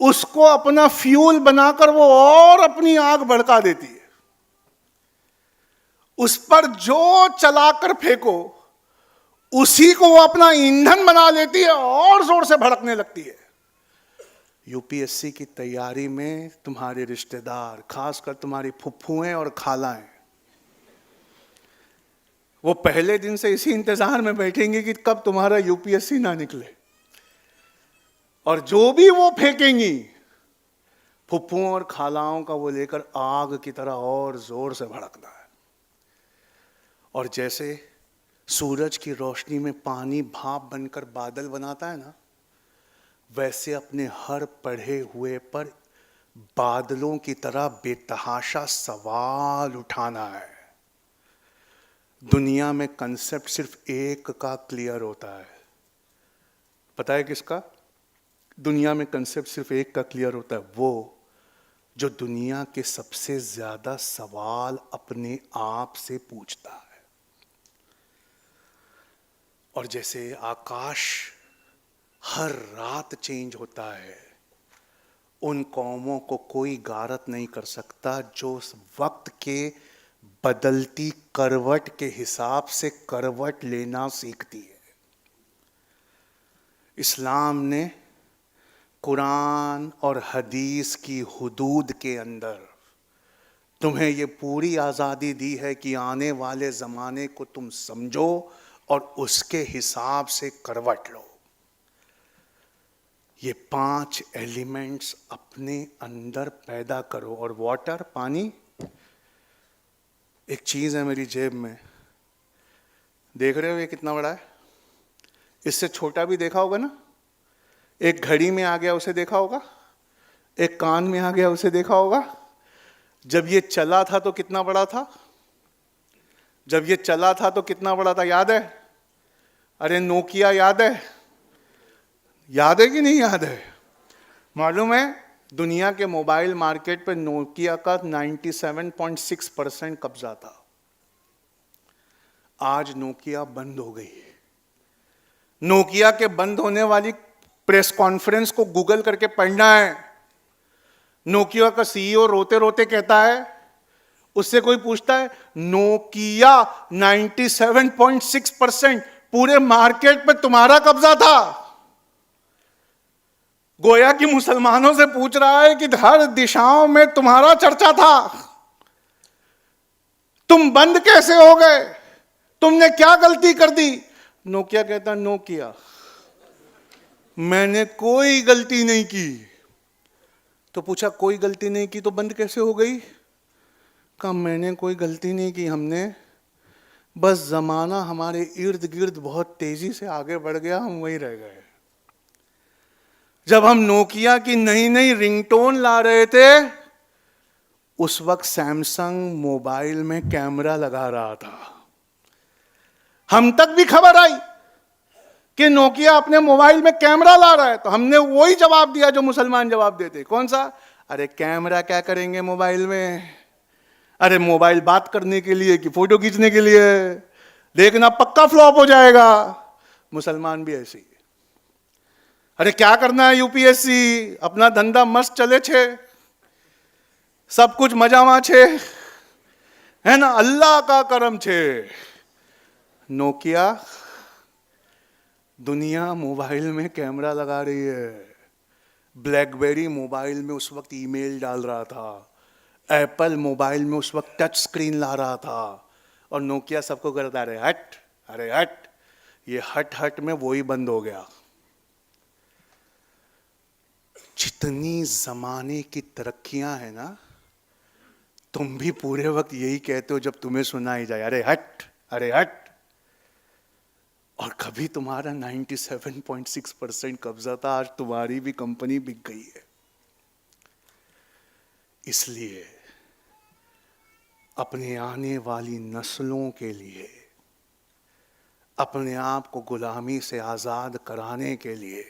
उसको अपना फ्यूल बनाकर वो और अपनी आग भड़का देती है। उस पर जो चलाकर फेंको उसी को वो अपना ईंधन बना लेती है और जोर से भड़कने लगती है। यूपीएससी की तैयारी में तुम्हारे रिश्तेदार, खासकर तुम्हारी फुफ्फुएं और खालाएं, वो पहले दिन से इसी इंतजार में बैठेंगे कि कब तुम्हारा यूपीएससी ना निकले। और जो भी वो फेंकेंगी फुफ्फुओं और खालाओं का वो लेकर आग की तरह और जोर से भड़कना है। और जैसे सूरज की रोशनी में पानी भाप बनकर बादल बनाता है ना, वैसे अपने हर पढ़े हुए पर बादलों की तरह बेतहाशा सवाल उठाना है। दुनिया में कंसेप्ट सिर्फ एक का क्लियर होता है, पता है किसका? दुनिया में कंसेप्ट सिर्फ एक का क्लियर होता है, वो जो दुनिया के सबसे ज्यादा सवाल अपने आप से पूछता है। और जैसे आकाश हर रात चेंज होता है, उन कौमों को कोई गारत नहीं कर सकता जो उस वक्त के बदलती करवट के हिसाब से करवट लेना सीखती है। इस्लाम ने कुरान और हदीस की हुदूद के अंदर तुम्हें ये पूरी आज़ादी दी है कि आने वाले ज़माने को तुम समझो और उसके हिसाब से करवट लो। ये 5 एलिमेंट्स अपने अंदर पैदा करो। और वाटर, पानी, एक चीज़ है मेरी जेब में, देख रहे हो ये कितना बड़ा है? इससे छोटा भी देखा होगा ना? एक घड़ी में आ गया उसे देखा होगा, एक कान में आ गया उसे देखा होगा। जब ये चला था तो कितना बड़ा था? जब ये चला था तो कितना बड़ा था, याद है? अरे नोकिया याद है? याद है कि नहीं याद है? मालूम है दुनिया के मोबाइल मार्केट पे नोकिया का 97.6% कब्जा था। आज नोकिया बंद हो गई। नोकिया के बंद होने वाली प्रेस कॉन्फ्रेंस को गूगल करके पढ़ना है। नोकिया का सीईओ रोते रोते कहता है, उससे कोई पूछता है, नोकिया 97.6% पूरे मार्केट पे तुम्हारा कब्जा था। गोया कि मुसलमानों से पूछ रहा है कि हर दिशाओं में तुम्हारा चर्चा था, तुम बंद कैसे हो गए? तुमने क्या गलती कर दी? नोकिया कहता, नोकिया मैंने कोई गलती नहीं की। तो पूछा कोई गलती नहीं की तो बंद कैसे हो गई? कहा मैंने कोई गलती नहीं की, हमने बस जमाना हमारे इर्द गिर्द बहुत तेजी से आगे बढ़ गया, हम वहीं रह गए। जब हम नोकिया की नई नई रिंगटोन ला रहे थे उस वक्त सैमसंग मोबाइल में कैमरा लगा रहा था। हम तक भी खबर आई कि नोकिया अपने मोबाइल में कैमरा ला रहा है, तो हमने वही जवाब दिया जो मुसलमान जवाब देते। कौन सा? अरे कैमरा क्या करेंगे मोबाइल में? अरे मोबाइल बात करने के लिए कि फोटो खींचने के लिए? देखना पक्का फ्लॉप हो जाएगा। मुसलमान भी ऐसे ही। अरे क्या करना है यूपीएससी, अपना धंधा मस्त चले छे, सब कुछ मजामा छे, है ना, अल्लाह का करम छे। नोकिया दुनिया मोबाइल में कैमरा लगा रही है। ब्लैकबेरी मोबाइल में उस वक्त ईमेल डाल रहा था, एप्पल मोबाइल में उस वक्त टच स्क्रीन ला रहा था, और नोकिया सबको करता अरे हट, अरे हट। ये हट हट में वही बंद हो गया। जितनी जमाने की तरक्कियां है ना, तुम भी पूरे वक्त यही कहते हो जब तुम्हें सुनाई जाए, अरे हट, अरे हट। और कभी तुम्हारा 97.6% कब्जा था, आज तुम्हारी भी कंपनी बिक गई है। इसलिए अपने आने वाली नस्लों के लिए, अपने आप को गुलामी से आजाद कराने के लिए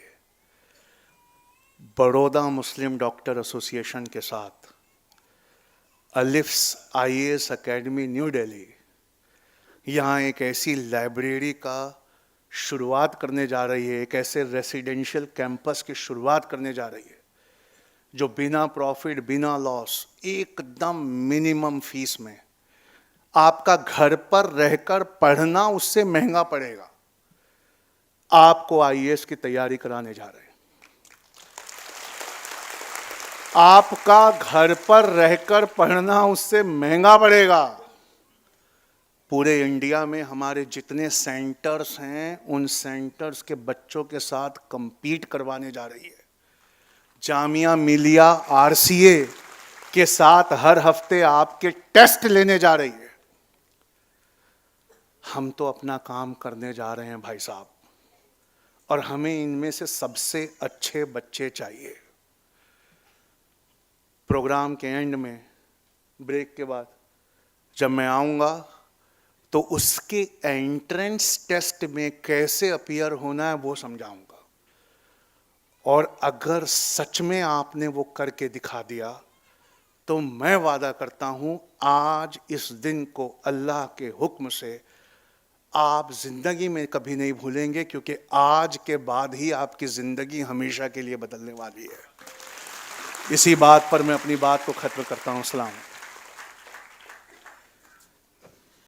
बड़ौदा मुस्लिम डॉक्टर एसोसिएशन के साथ अलिफ्स आईएएस एकेडमी न्यू दिल्ली यहाँ एक ऐसी लाइब्रेरी का शुरुआत करने जा रही है, एक ऐसे रेसिडेंशियल कैंपस की शुरुआत करने जा रही है जो बिना प्रॉफिट, बिना लॉस, एकदम मिनिमम फीस में आपका घर पर रहकर पढ़ना उससे महंगा पड़ेगा। आपको आईएएस की तैयारी कराने जा रहे हैं। आपका घर पर रहकर पढ़ना उससे महंगा पड़ेगा। पूरे इंडिया में हमारे जितने सेंटर्स हैं, उन सेंटर्स के बच्चों के साथ compete करवाने जा रही है। जामिया मिलिया आरसीए के साथ हर हफ्ते आपके टेस्ट लेने जा रही है। हम तो अपना काम करने जा रहे हैं भाई साहब, और हमें इनमें से सबसे अच्छे बच्चे चाहिए। प्रोग्राम के एंड में, ब्रेक के बाद जब मैं आऊँगा तो उसके एंट्रेंस टेस्ट में कैसे अपीयर होना है वो समझाऊंगा। और अगर सच में आपने वो करके दिखा दिया तो मैं वादा करता हूं आज इस दिन को अल्लाह के हुक्म से आप जिंदगी में कभी नहीं भूलेंगे, क्योंकि आज के बाद ही आपकी जिंदगी हमेशा के लिए बदलने वाली है। इसी बात पर मैं अपनी बात को खत्म करता हूं। सलाम।